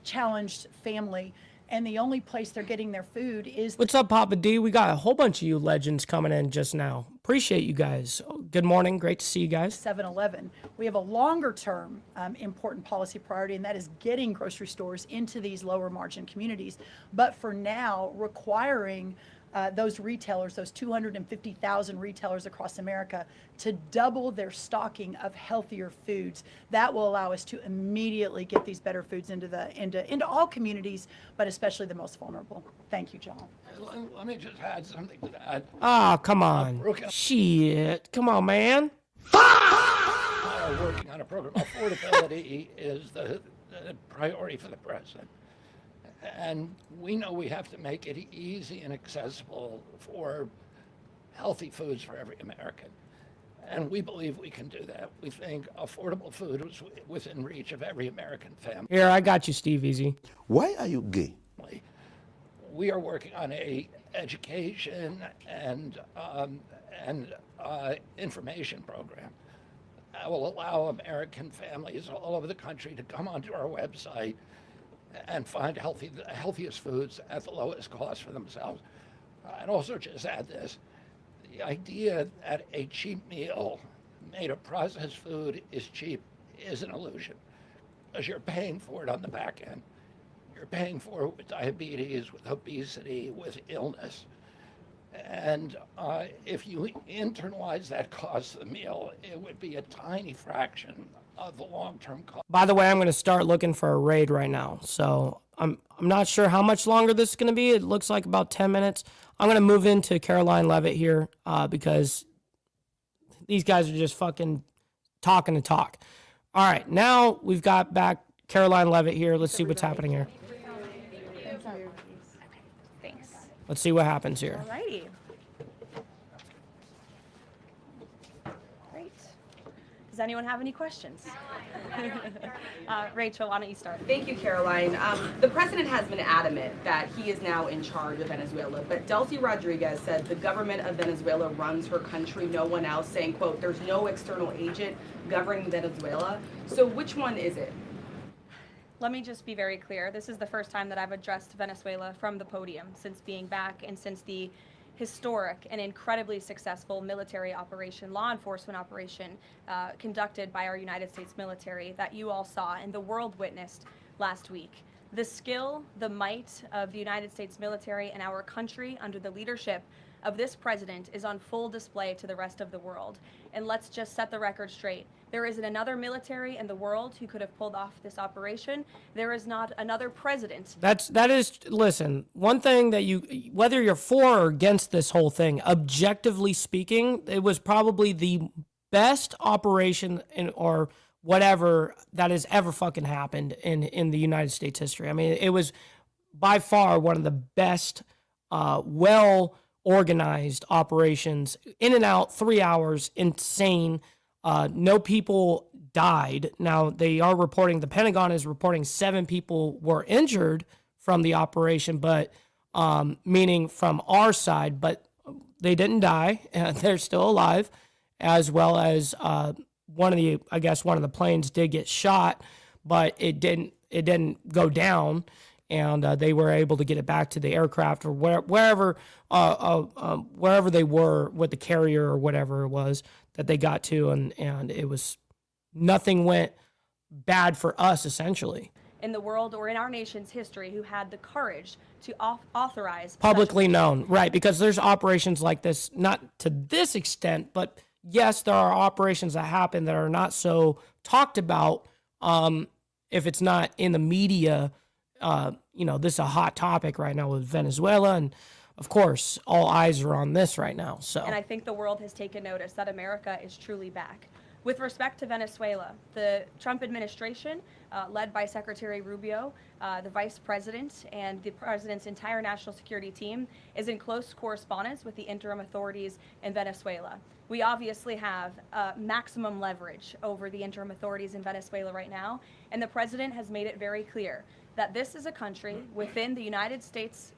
challenged family, and the only place they're getting their food is... What's up, Papa D? We got a whole bunch of you legends coming in just now. Appreciate you guys. Good morning. Great to see you guys. 7-Eleven. We have a longer-term important policy priority, and that is getting grocery stores into these lower margin communities. But for now, requiring those retailers, those 250,000 retailers across America, to double their stocking of healthier foods. That will allow us to immediately get these better foods into all communities, but especially the most vulnerable. Thank you, John. Let me just add something to that. Oh, come on. Shit. Come on, man. Working on a program. Affordability is the priority for the president. And we know we have to make it easy and accessible for healthy foods for every American. And we believe we can do that. We think affordable food is within reach of every American family. Here, I got you, Steve Easy. Why are you gay? We are working on a education and information program that will allow American families all over the country to come onto our website and find the healthiest foods at the lowest cost for themselves. I'd also just add this. The idea that a cheap meal made of processed food is cheap is an illusion, because you're paying for it on the back end. You're paying for it with diabetes, with obesity, with illness. And if you internalize that cost of the meal, it would be a tiny fraction of the long-term cost. By the way, I'm going to start looking for a raid right now. So I'm not sure how much longer this is going to be. It looks like about 10 minutes. I'm going to move into Caroline Levitt here because these guys are just fucking talking to talk. All right, now we've got back Caroline Levitt here. Let's see what's happening here. Thanks. Let's see what happens here. Alrighty. Great. Does anyone have any questions? Rachel, why don't you start? Thank you, Caroline. The president has been adamant that he is now in charge of Venezuela, but Delcy Rodriguez said the government of Venezuela runs her country, no one else, saying, quote, there's no external agent governing Venezuela. So which one is it? Let me just be very clear. This is the first time that I've addressed Venezuela from the podium since being back and since the historic and incredibly successful military operation, law enforcement operation conducted by our United States military that you all saw and the world witnessed last week. The skill, the might of the United States military and our country under the leadership of this president is on full display to the rest of the world. And let's just set the record straight. There isn't another military in the world who could have pulled off this operation. There is not another president. Listen, one thing that whether you're for or against this whole thing, objectively speaking, it was probably the best operation or whatever that has ever fucking happened in the United States history. I mean, it was by far one of the best, well-organized operations, in and out, 3 hours, insane. No people died. Now, they are reporting, the Pentagon is reporting 7 people were injured from the operation, but meaning from our side, but they didn't die. They're still alive, as well as one of the planes did get shot, but it didn't go down, and they were able to get it back to the aircraft or wherever they were with the carrier or whatever it was that they got to, and it was, nothing went bad for us, essentially. In the world or in our nation's history who had the courage to authorize Publicly known, right, because there's operations like this, not to this extent, but yes, there are operations that happen that are not so talked about if it's not in the media. This is a hot topic right now with Venezuela, and of course, all eyes are on this right now. So, and I think the world has taken notice that America is truly back. With respect to Venezuela, the Trump administration, led by Secretary Rubio, the vice president, and the president's entire national security team, is in close correspondence with the interim authorities in Venezuela. We obviously have maximum leverage over the interim authorities in Venezuela right now, and the president has made it very clear that this is a country within the United States,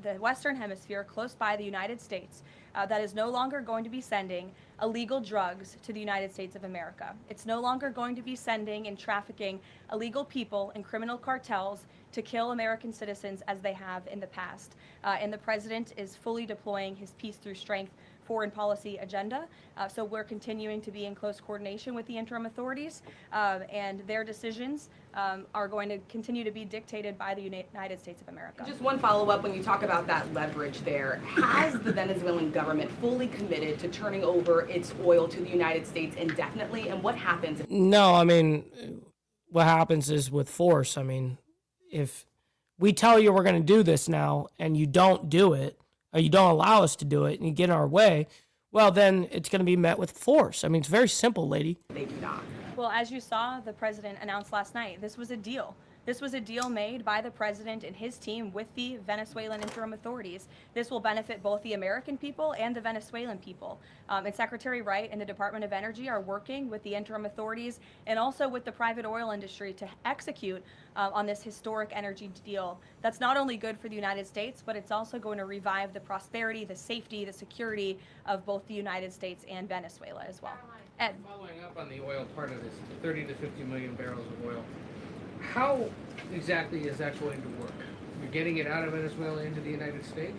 the Western Hemisphere, close by the United States, that is no longer going to be sending illegal drugs to the United States of America. It's no longer going to be sending and trafficking illegal people and criminal cartels to kill American citizens as they have in the past. And the president is fully deploying his peace through strength foreign policy agenda. So we're continuing to be in close coordination with the interim authorities, and their decisions are going to continue to be dictated by the United States of America. Just one follow-up when you talk about that leverage there. Has the Venezuelan government fully committed to turning over its oil to the United States indefinitely? And what happens? No, I mean, what happens is with force. I mean, if we tell you we're going to do this now and you don't do it, or you don't allow us to do it and you get in our way, well, then it's going to be met with force. I mean, it's very simple, lady. They do not. Well, as you saw, the president announced last night, this was a deal. This was a deal made by the president and his team with the Venezuelan interim authorities. This will benefit both the American people and the Venezuelan people. And Secretary Wright and the Department of Energy are working with the interim authorities and also with the private oil industry to execute on this historic energy deal. That's not only good for the United States, but it's also going to revive the prosperity, the safety, the security of both the United States and Venezuela as well. Ed. Following up on the oil part of this, 30 to 50 million barrels of oil. How exactly is that going to work? You're getting it out of Venezuela into the United States?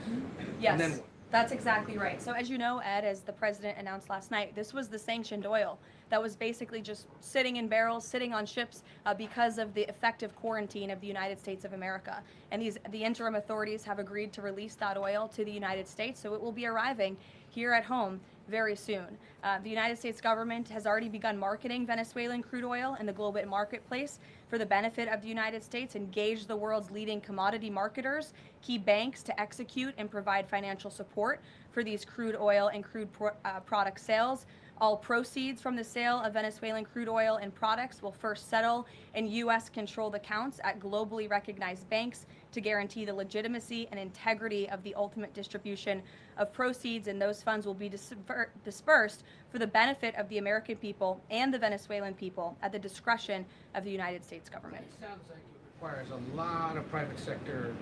Yes, And then what? that's exactly right. So as you know, Ed, as the president announced last night, this was the sanctioned oil that was basically just sitting in barrels, sitting on ships because of the effective quarantine of the United States of America. And the interim authorities have agreed to release that oil to the United States, so it will be arriving here at home very soon. The United States government has already begun marketing Venezuelan crude oil in the global marketplace for the benefit of the United States, engaged the world's leading commodity marketers, key banks to execute and provide financial support for these crude oil and crude product sales. All proceeds from the sale of Venezuelan crude oil and products will first settle in U.S.-controlled accounts at globally recognized banks to guarantee the legitimacy and integrity of the ultimate distribution of proceeds, and those funds will be dispersed for the benefit of the American people and the Venezuelan people at the discretion of the United States government. It sounds like it requires a lot of private sector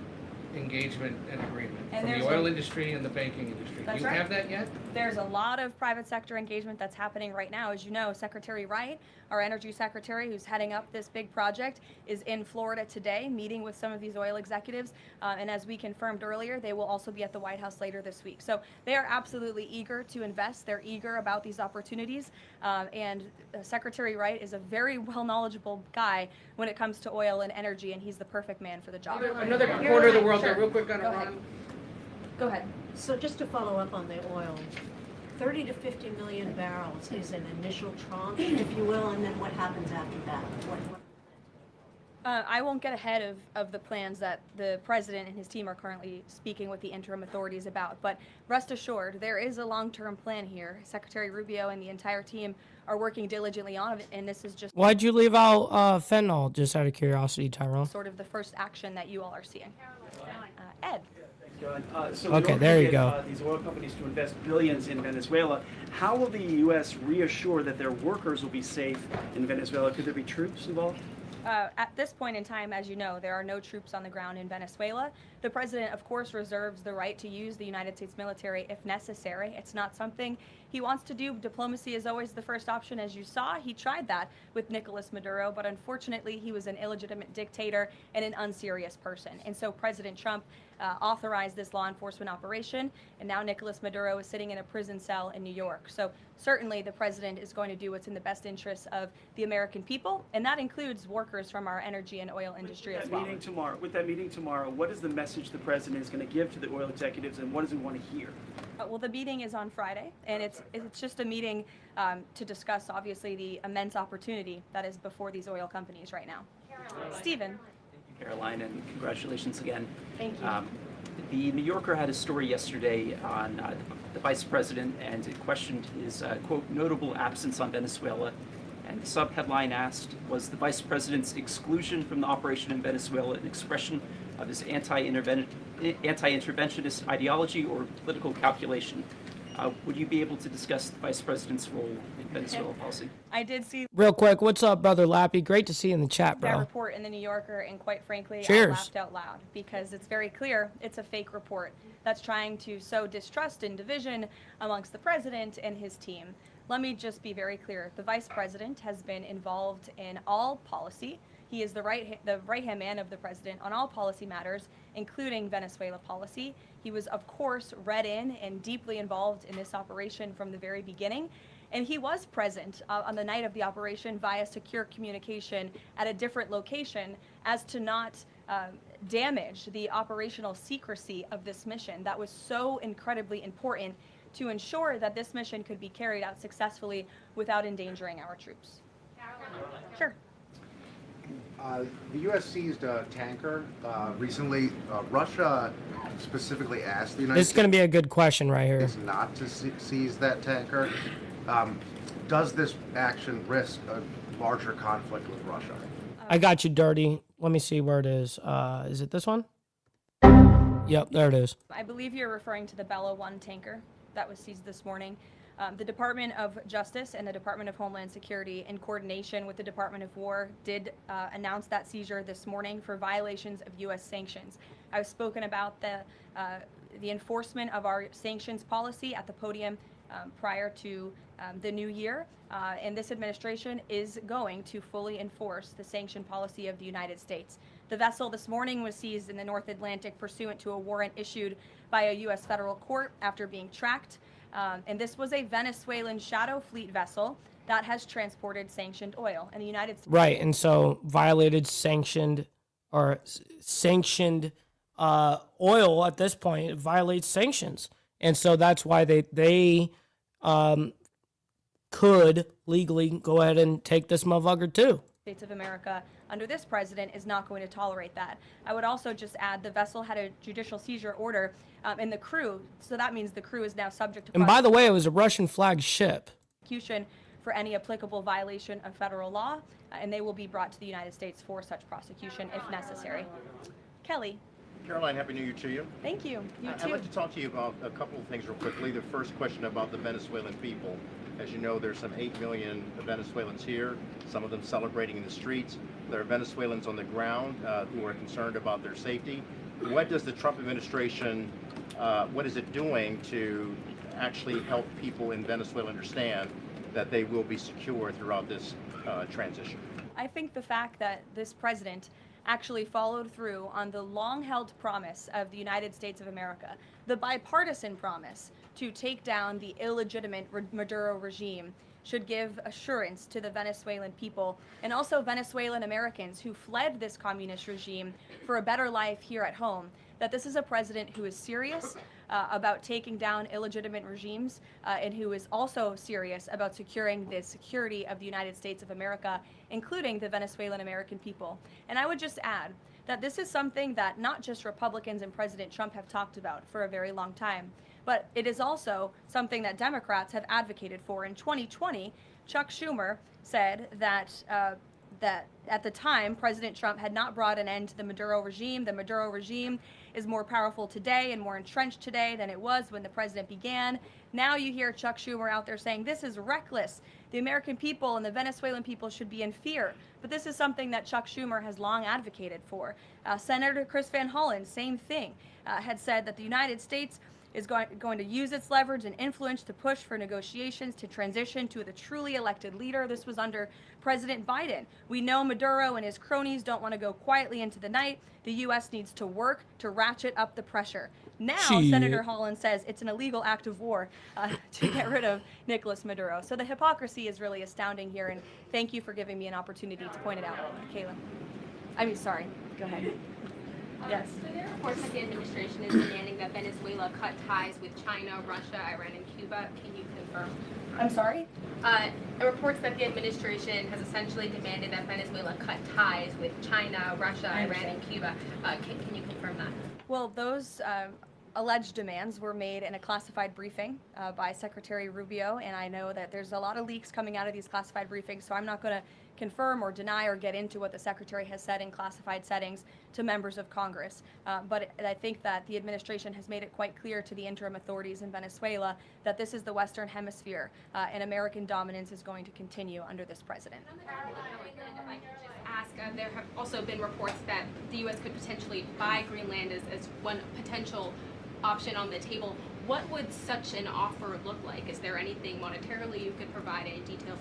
engagement and agreement And from the oil industry and the banking industry. Do That's you right. have that yet? There's a lot of private sector engagement that's happening right now. As you know, Secretary Wright, our energy secretary who's heading up this big project, is in Florida today meeting with some of these oil executives. And as we confirmed earlier, they will also be at the White House later this week. So they are absolutely eager to invest. They're eager about these opportunities. And Secretary Wright is a very well knowledgeable guy when it comes to oil and energy, and he's the perfect man for the job. Another corner of the world, Sure. real quick on Go ahead. Iran. Go ahead. So just to follow up on the oil, 30 to 50 million barrels is an initial tranche, if you will, and then what happens after that? I won't get ahead of the plans that the president and his team are currently speaking with the interim authorities about, but rest assured, there is a long-term plan here. Secretary Rubio and the entire team are working diligently on it, and this is just Why'd you leave out fentanyl, just out of curiosity, Tyrone? sort of the first action that you all are seeing. Ed. So Okay, in order there to you get, go. These oil companies to invest billions in Venezuela. How will the U.S. reassure that their workers will be safe in Venezuela? Could there be troops involved? At this point in time, as you know, there are no troops on the ground in Venezuela. The president, of course, reserves the right to use the United States military if necessary. It's not something he wants to do. Diplomacy is always the first option. As you saw, he tried that with Nicolas Maduro, but unfortunately, he was an illegitimate dictator and an unserious person. And so President Trump authorized this law enforcement operation, and now Nicolas Maduro is sitting in a prison cell in New York. So certainly the president is going to do what's in the best interests of the American people, and that includes workers from our energy and oil industry as well. With that meeting tomorrow, what is the message the president is going to give to the oil executives, and what does he want to hear? Well, the meeting is on Friday, and it's just a meeting to discuss, obviously, the immense opportunity that is before these oil companies right now. Stephen. Caroline, and congratulations again. Thank you. The New Yorker had a story yesterday on the vice president, and it questioned his, quote, notable absence on Venezuela. And the subheadline asked, was the vice president's exclusion from the operation in Venezuela an expression of his anti-interventionist ideology or political calculation? Would you be able to discuss the vice president's role in Venezuela policy? I did see Real quick, what's up, Brother Lappy? Great to see you in the chat, that bro. report in the New Yorker, and quite frankly, Cheers. I laughed out loud because it's very clear it's a fake report that's trying to sow distrust and division amongst the president and his team. Let me just be very clear. The vice president has been involved in all policy. He is the right-hand man of the president on all policy matters, including Venezuela policy. He was, of course, read in and deeply involved in this operation from the very beginning. And he was present on the night of the operation via secure communication at a different location as to not damage the operational secrecy of this mission. That was so incredibly important to ensure that this mission could be carried out successfully without endangering our troops. Sure. The U.S. seized a tanker recently. Russia specifically asked the United This is going to be a good question right here. States not to seize that tanker. Does this action risk a larger conflict with Russia? I got you, Dirty. Let me see where it is. Is it this one? Yep, there it is. I believe you're referring to the Bella 1 tanker that was seized this morning. The Department of Justice and the Department of Homeland Security, in coordination with the Department of War, did announce that seizure this morning for violations of U.S. sanctions. I've spoken about the enforcement of our sanctions policy at the podium prior to the new year, and this administration is going to fully enforce the sanction policy of the United States. The vessel this morning was seized in the North Atlantic pursuant to a warrant issued by a U.S. federal court after being tracked. And this was a Venezuelan shadow fleet vessel that has transported sanctioned oil in the United States. Right, and so violated sanctioned oil at this point. It violates sanctions, and so that's why they could legally go ahead and take this motherfucker too. States of America under this president is not going to tolerate that. I would also just add the vessel had a judicial seizure order and the crew, so that means the crew is now subject to And by the way, it was a Russian flagged ship. prosecution for any applicable violation of federal law, and they will be brought to the United States for such prosecution if necessary. Kelly. Caroline, Happy New Year to you. Thank you. You I'd too. like to talk to you about a couple of things real quickly. The first question about the Venezuelan people. As you know, there's some 8 million Venezuelans here, some of them celebrating in the streets. There are Venezuelans on the ground who are concerned about their safety. What does the Trump administration, what is it doing to actually help people in Venezuela understand that they will be secure throughout this transition? I think the fact that this president actually followed through on the long-held promise of the United States of America, the bipartisan promise to take down the illegitimate Maduro regime, should give assurance to the Venezuelan people and also Venezuelan Americans who fled this communist regime for a better life here at home, that this is a president who is serious about taking down illegitimate regimes and who is also serious about securing the security of the United States of America, including the Venezuelan American people. And I would just add that this is something that not just Republicans and President Trump have talked about for a very long time, but it is also something that Democrats have advocated for. In 2020, Chuck Schumer said that that at the time, President Trump had not brought an end to the Maduro regime. The Maduro regime is more powerful today and more entrenched today than it was when the president began. Now you hear Chuck Schumer out there saying this is reckless. The American people and the Venezuelan people should be in fear. But this is something that Chuck Schumer has long advocated for. Senator Chris Van Hollen, same thing, had said that the United States is going to use its leverage and influence to push for negotiations to transition to the truly elected leader. This was under President Biden. We know Maduro and his cronies don't want to go quietly into the night. The U.S. needs to work to ratchet up the pressure. Now, Senator Holland says it's an illegal act of war to get rid of Nicolas Maduro. So the hypocrisy is really astounding here, and thank you for giving me an opportunity to point it out, Kayla. I mean, sorry. Go ahead. Yes. So there are reports that the administration is demanding that Venezuela cut ties with China, Russia, Iran, and Cuba. Can you confirm? I'm sorry? Reports that the administration has essentially demanded that Venezuela cut ties with China, Russia, Iran, and Cuba. Can you confirm that? Well, those alleged demands were made in a classified briefing by Secretary Rubio, and I know that there's a lot of leaks coming out of these classified briefings, so I'm not going to confirm or deny or get into what the Secretary has said in classified settings to members of Congress. But I think that the administration has made it quite clear to the interim authorities in Venezuela that this is the Western Hemisphere, and American dominance is going to continue under this president. There have also been reports that the U.S. could potentially buy Greenland as one potential option on the table. What would such an offer look like? Is there anything monetarily you could provide, any details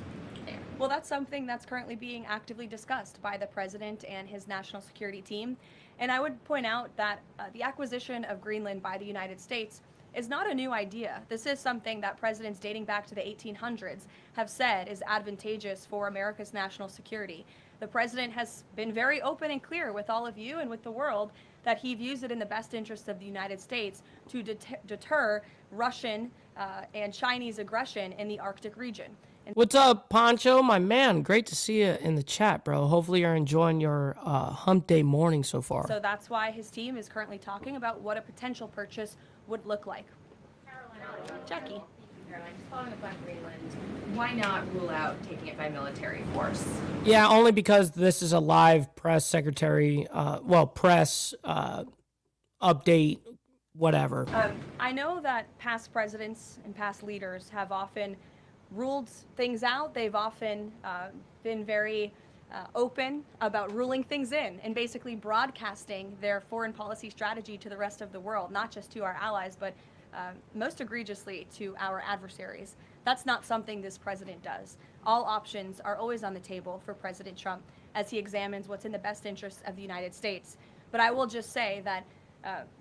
there? Well, that's something that's currently being actively discussed by the president and his national security team. And I would point out that the acquisition of Greenland by the United States is not a new idea. This is something that presidents dating back to the 1800s have said is advantageous for America's national security. The president has been very open and clear with all of you and with the world that he views it in the best interest of the United States to deter Russian and Chinese aggression in the Arctic region. What's up, Poncho? My man, great to see you in the chat, bro. Hopefully you're enjoying your hump day morning so far. So that's why his team is currently talking about what a potential purchase would look like. Jackie. Just following up on Greenland, why not rule out taking it by military force? Yeah, only because this is a live press secretary, press update, whatever. I know that past presidents and past leaders have often ruled things out. They've often been very open about ruling things in and basically broadcasting their foreign policy strategy to the rest of the world, not just to our allies, but most egregiously to our adversaries. That's not something this president does. All options are always on the table for President Trump as he examines what's in the best interest of the United States. But I will just say that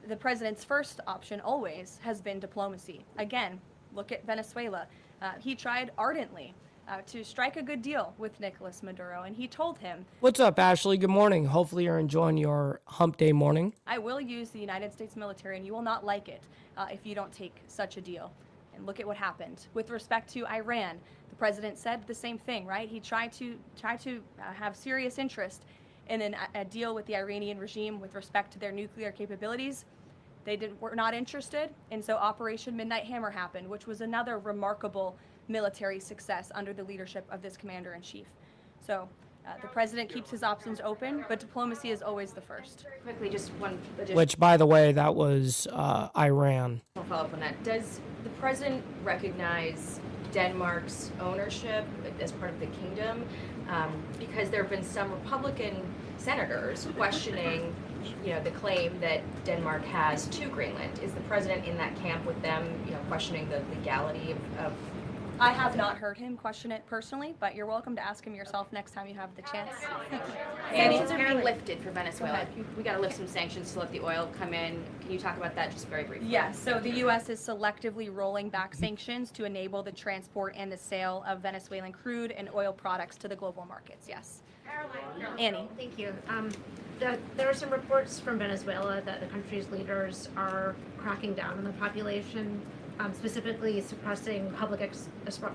the president's first option always has been diplomacy. Again, look at Venezuela. He tried ardently to strike a good deal with Nicolas Maduro, and he told him, What's up, Ashley? Good morning. Hopefully you're enjoying your hump day morning. I will use the United States military, and you will not like it if you don't take such a deal. And look at what happened. With respect to Iran, the president said the same thing, right? He tried to have serious interest in a deal with the Iranian regime with respect to their nuclear capabilities. They were not interested, and so Operation Midnight Hammer happened, which was another remarkable military success under the leadership of this commander-in-chief. So the president keeps his options open, but diplomacy is always the first. Quickly, just one additional Which, by the way, that was Iran. follow-up on that. Does the president recognize Denmark's ownership as part of the kingdom? Because there have been some Republican senators questioning the claim that Denmark has to Greenland. Is the president in that camp with them, questioning the legality of I have not heard him question it personally, but you're welcome to ask him yourself next time you have the chance. Sanctions are being lifted for Venezuela. We got to lift some sanctions to let the oil come in. Can you talk about that just very briefly? Yes, so the U.S. is selectively rolling back sanctions to enable the transport and the sale of Venezuelan crude and oil products to the global markets, yes. Annie. Thank you. There are some reports from Venezuela that the country's leaders are cracking down on the population, specifically suppressing public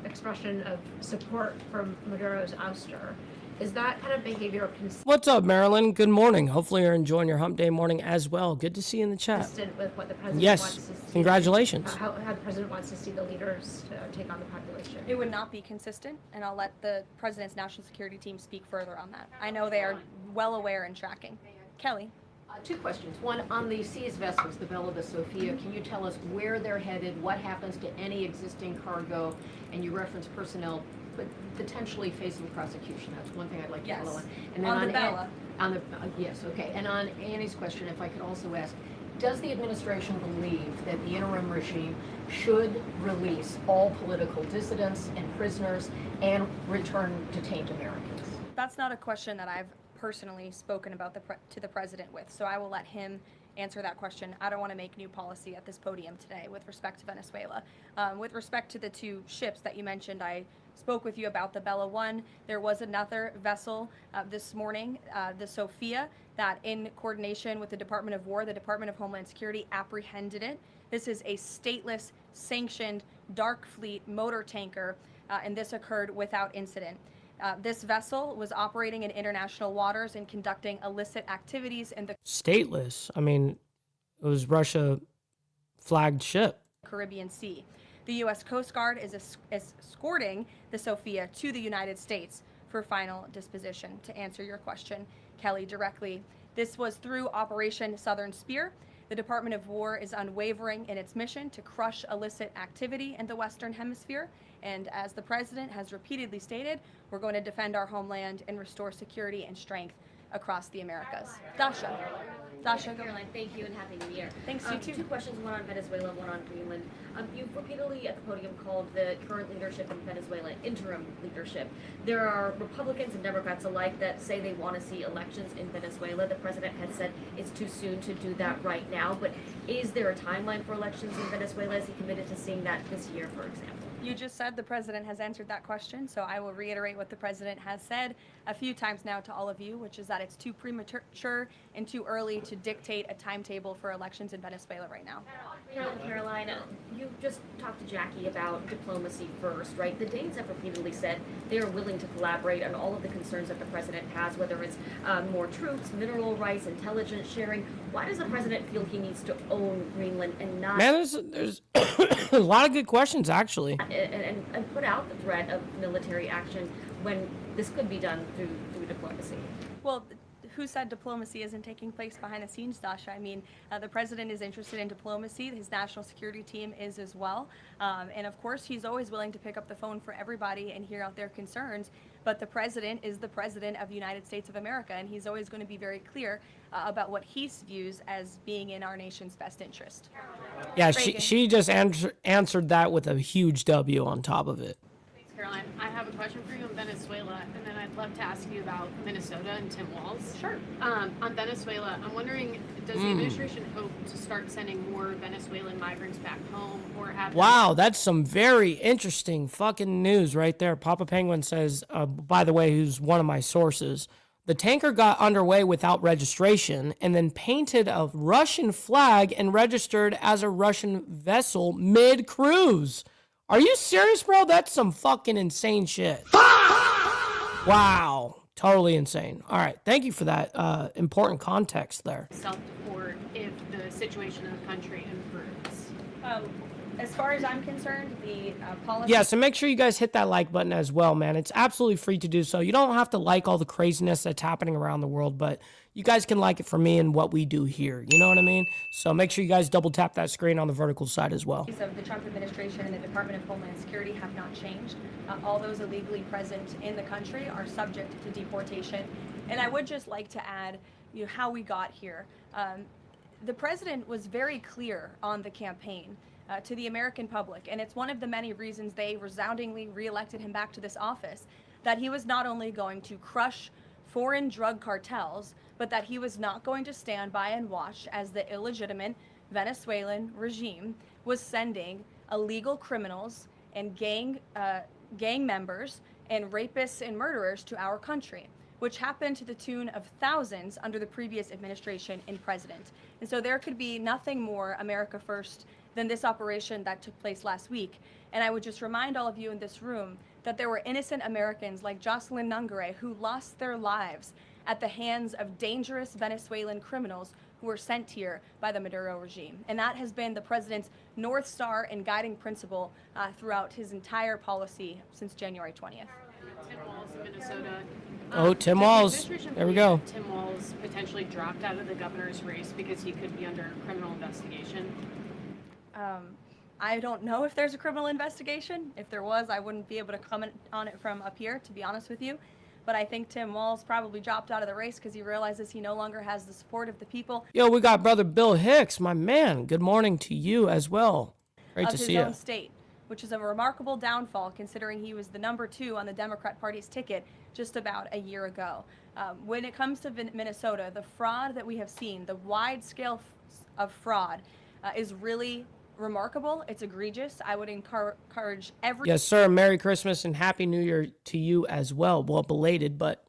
expression of support for Maduro's ouster. Is that kind of behavior consistent What's up, Marilyn? Good morning. Hopefully you're enjoying your hump day morning as well. Good to see you in the chat. with what the president Yes, wants to see? congratulations. How the president wants to see the leaders take on the population? It would not be consistent, and I'll let the president's national security team speak further on that. I know they are well aware and tracking. Kelly. Two questions. One, on the seized vessels, the Bella, the Sophia, can you tell us where they're headed, what happens to any existing cargo, and you reference personnel but potentially facing prosecution? That's one thing I'd like to Yes. follow on. And On the Bella. Yes, okay. And on Annie's question, if I could also ask, does the administration believe that the interim regime should release all political dissidents and prisoners and return detained Americans? That's not a question that I've personally spoken about to the president with, so I will let him answer that question. I don't want to make new policy at this podium today with respect to Venezuela. With respect to the two ships that you mentioned, I spoke with you about the Bella 1. There was another vessel this morning, the Sophia, that in coordination with the Department of War, the Department of Homeland Security apprehended it. This is a stateless, sanctioned, dark fleet motor tanker, and this occurred without incident. This vessel was operating in international waters and conducting illicit activities in the Stateless. I mean, it was Russia flagged ship. Caribbean Sea. The U.S. Coast Guard is escorting the Sophia to the United States for final disposition. To answer your question, Kelly, directly, this was through Operation Southern Spear. The Department of War is unwavering in its mission to crush illicit activity in the Western Hemisphere. And as the President has repeatedly stated, we're going to defend our homeland and restore security and strength across the Americas. Dasha, go. Caroline, thank you and Happy New Year. Thanks, you too. Two questions, one on Venezuela, one on Greenland. You've repeatedly at the podium called the current leadership in Venezuela interim leadership. There are Republicans and Democrats alike that say they want to see elections in Venezuela. The president has said it's too soon to do that right now, but is there a timeline for elections in Venezuela? Is he committed to seeing that this year, for example? You just said the president has answered that question, so I will reiterate what the president has said a few times now to all of you, which is that it's too premature and too early to dictate a timetable for elections in Venezuela right now. Caroline, you just talked to Jackie about diplomacy first, right? The Danes have repeatedly said they are willing to collaborate on all of the concerns that the president has, whether it's more troops, mineral rights, intelligence sharing. Why does the president feel he needs to own Greenland and not... Man, there's a lot of good questions, actually. And put out the threat of military action when this could be done through diplomacy? Well, who said diplomacy isn't taking place behind the scenes, Dasha? I mean, the president is interested in diplomacy. His national security team is as well. And of course, he's always willing to pick up the phone for everybody and hear out their concerns. But the president is the president of the United States of America, and he's always going to be very clear about what he views as being in our nation's best interest. Yeah, she just answered that with a huge W on top of it. Thanks, Caroline. I have a question for you on Venezuela, and then I'd love to ask you about Minnesota and Tim Walz. Sure. On Venezuela, I'm wondering, does the administration hope to start sending more Venezuelan migrants back home, or have... Wow, that's some very interesting fucking news right there. Papa Penguin says, by the way, who's one of my sources, the tanker got underway without registration and then painted a Russian flag and registered as a Russian vessel mid-cruise. Are you serious, bro? That's some fucking insane shit. Wow. Totally insane. All right. Thank you for that important context there. Self-deport if the situation in the country improves? As far as I'm concerned, the policy... Yes, and make sure you guys hit that like button as well, man. It's absolutely free to do so. You don't have to like all the craziness that's happening around the world, but you guys can like it for me and what we do here. You know what I mean? So make sure you guys double tap that screen on the vertical side as well. Of the Trump administration and the Department of Homeland Security have not changed. All those illegally present in the country are subject to deportation. And I would just like to add, how we got here. The president was very clear on the campaign to the American public, and it's one of the many reasons they resoundingly reelected him back to this office, that he was not only going to crush foreign drug cartels, but that he was not going to stand by and watch as the illegitimate Venezuelan regime was sending illegal criminals and gang members and rapists and murderers to our country, which happened to the tune of thousands under the previous administration and president. And so there could be nothing more America first than this operation that took place last week. And I would just remind all of you in this room that there were innocent Americans like Jocelyn Nungare who lost their lives at the hands of dangerous Venezuelan criminals who were sent here by the Maduro regime. And that has been the president's North Star and guiding principle throughout his entire policy since January 20th. Tim Walz in Minnesota. Oh, Tim Walz. There we go. Tim Walz potentially dropped out of the governor's race because he could be under criminal investigation. I don't know if there's a criminal investigation. If there was, I wouldn't be able to comment on it from up here, to be honest with you. But I think Tim Walz probably dropped out of the race because he realizes he no longer has the support of the people. Yo, we got brother Bill Hicks, my man. Good morning to you as well. Great to see you. Of his own state, which is a remarkable downfall considering he was the number 2 on the Democrat Party's ticket just about a year ago. When it comes to Minnesota, the fraud that we have seen, the wide scale of fraud is really remarkable. It's egregious. I would encourage every... Yes, sir. Merry Christmas and Happy New Year to you as well. Well, belated, but,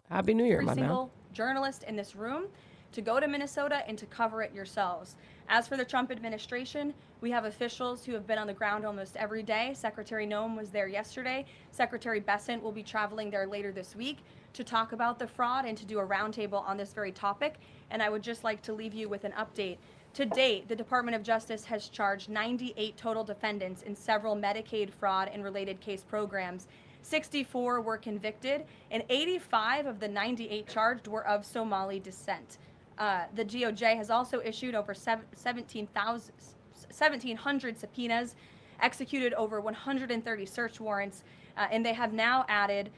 Happy New Year, my man. Every single journalist in this room to go to Minnesota and to cover it yourselves. As for the Trump administration, we have officials who have been on the ground almost every day. Secretary Noem was there yesterday. Secretary Bessent will be traveling there later this week to talk about the fraud and to do a roundtable on this very topic. And I would just like to leave you with an update To date, the Department of Justice has charged 98 total defendants in several Medicaid fraud and related case programs. 64 were convicted, and 85 of the 98 charged were of Somali descent. The DOJ has also issued over 1,700 subpoenas, executed over 130 search warrants, and they have now added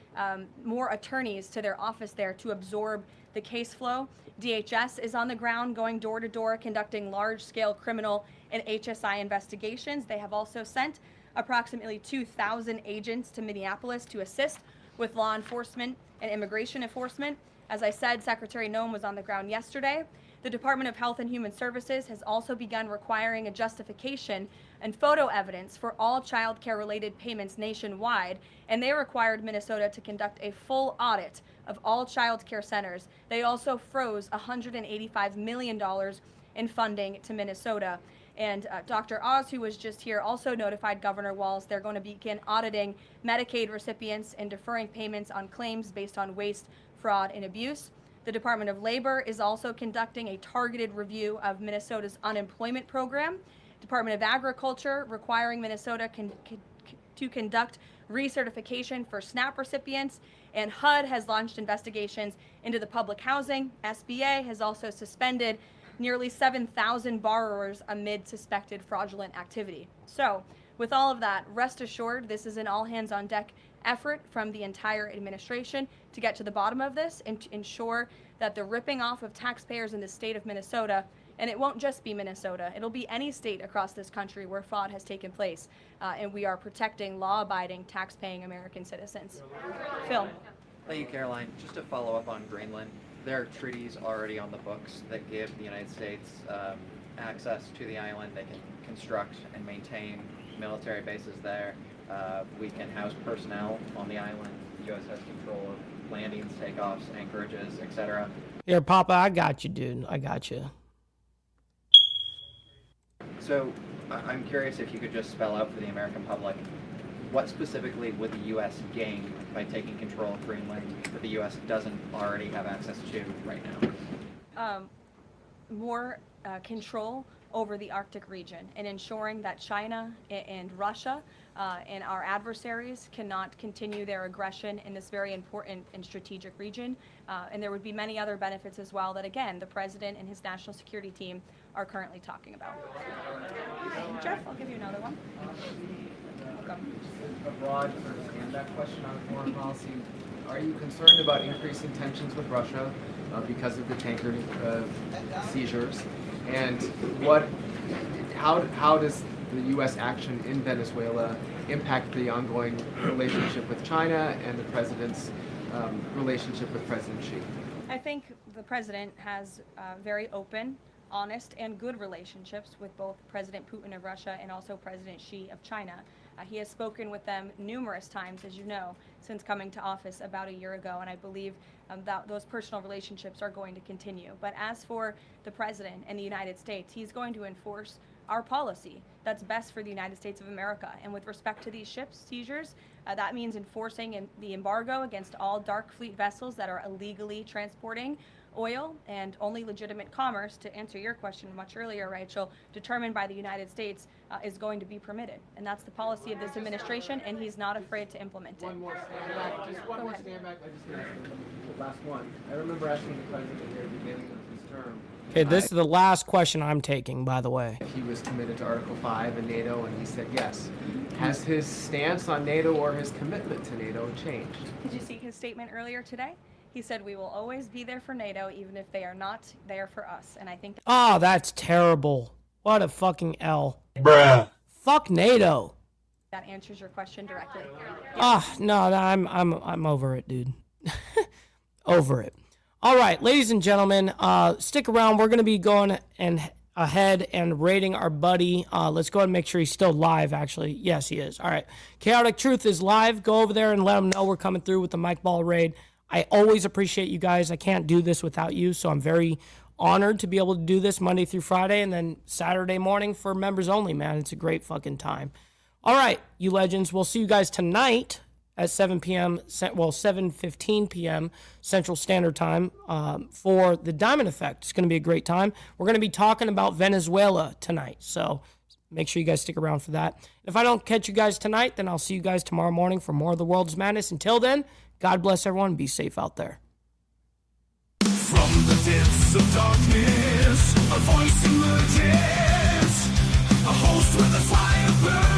more attorneys to their office there to absorb the case flow. DHS is on the ground going door to door conducting large-scale criminal and HSI investigations. They have also sent approximately 2,000 agents to Minneapolis to assist with law enforcement and immigration enforcement. As I said, Secretary Noem was on the ground yesterday. The Department of Health and Human Services has also begun requiring a justification and photo evidence for all child care related payments nationwide, and they required Minnesota to conduct a full audit of all child care centers. They also froze $185 million in funding to Minnesota. And Dr. Oz, who was just here, also notified Governor Walz they're going to begin auditing Medicaid recipients and deferring payments on claims based on waste, fraud, and abuse. The Department of Labor is also conducting a targeted review of Minnesota's unemployment program. Department of Agriculture requiring Minnesota to conduct recertification for SNAP recipients, and HUD has launched investigations into the public housing. SBA has also suspended nearly 7,000 borrowers amid suspected fraudulent activity. So, with all of that, rest assured this is an all-hands-on-deck effort from the entire administration to get to the bottom of this and to ensure that the ripping off of taxpayers in the state of Minnesota, and it won't just be Minnesota, it'll be any state across this country where fraud has taken place, and we are protecting law-abiding, tax-paying American citizens. Phil. Thank you, Caroline. Just to follow up on Greenland, there are treaties already on the books that give the United States access to the island. They can construct and maintain military bases there. We can house personnel on the island. The U.S. has control of landings, takeoffs, anchorages, etc. Here, Papa, I got you, dude. I got you. So I'm curious if you could just spell out for the American public, what specifically would the U.S. gain by taking control of Greenland that the U.S. doesn't already have access to right now? More control over the Arctic region and ensuring that China and Russia and our adversaries cannot continue their aggression in this very important and strategic region. And there would be many other benefits as well that, again, the President and his national security team are currently talking about. Jeff, I'll give you another one. A broad sort of stand-back question on foreign policy. Are you concerned about increasing tensions with Russia because of the tanker seizures? And how does the U.S. action in Venezuela impact the ongoing relationship with China and the president's relationship with President Xi? I think the president has very open, honest, and good relationships with both President Putin of Russia and also President Xi of China. He has spoken with them numerous times, as you know, since coming to office about a year ago, and I believe that those personal relationships are going to continue. But as for the president and the United States, he's going to enforce our policy that's best for the United States of America. And with respect to these ship seizures, that means enforcing the embargo against all dark fleet vessels that are illegally transporting oil, and only legitimate commerce, to answer your question much earlier, Rachel, determined by the United States is going to be permitted. And that's the policy of this administration, and he's not afraid to implement it. One more stand back. Just one more stand back. I just the last one. I remember asking the president at the beginning of his term. Okay, this is the last question I'm taking, by the way. He was committed to Article 5 and NATO, and he said yes. Has his stance on NATO or his commitment to NATO changed? Did you see his statement earlier today? He said we will always be there for NATO, even if they are not there for us. And I think Oh, that's terrible. What a fucking L. Bruh. Fuck NATO. that answers your question directly. No, I'm over it, dude. Over it. All right, ladies and gentlemen, stick around. We're going to be going ahead and rating our buddy. Let's go ahead and make sure he's still live, actually. Yes, he is. All right. Chaotic Truth is live. Go over there and let him know we're coming through with the Mike Ball raid. I always appreciate you guys. I can't do this without you, so I'm very honored to be able to do this Monday through Friday and then Saturday morning for members only, man. It's a great fucking time. All right, you legends. We'll see you guys tonight at 7 p.m., 7:15 p.m. Central Standard Time for the Diamond Effect. It's going to be a great time. We're going to be talking about Venezuela tonight, so make sure you guys stick around for that. If I don't catch you guys tonight, then I'll see you guys tomorrow morning for more of the World's Madness. Until then, God bless everyone. Be safe out there. From the depths of darkness, a voice emerges, a host with a fire burns.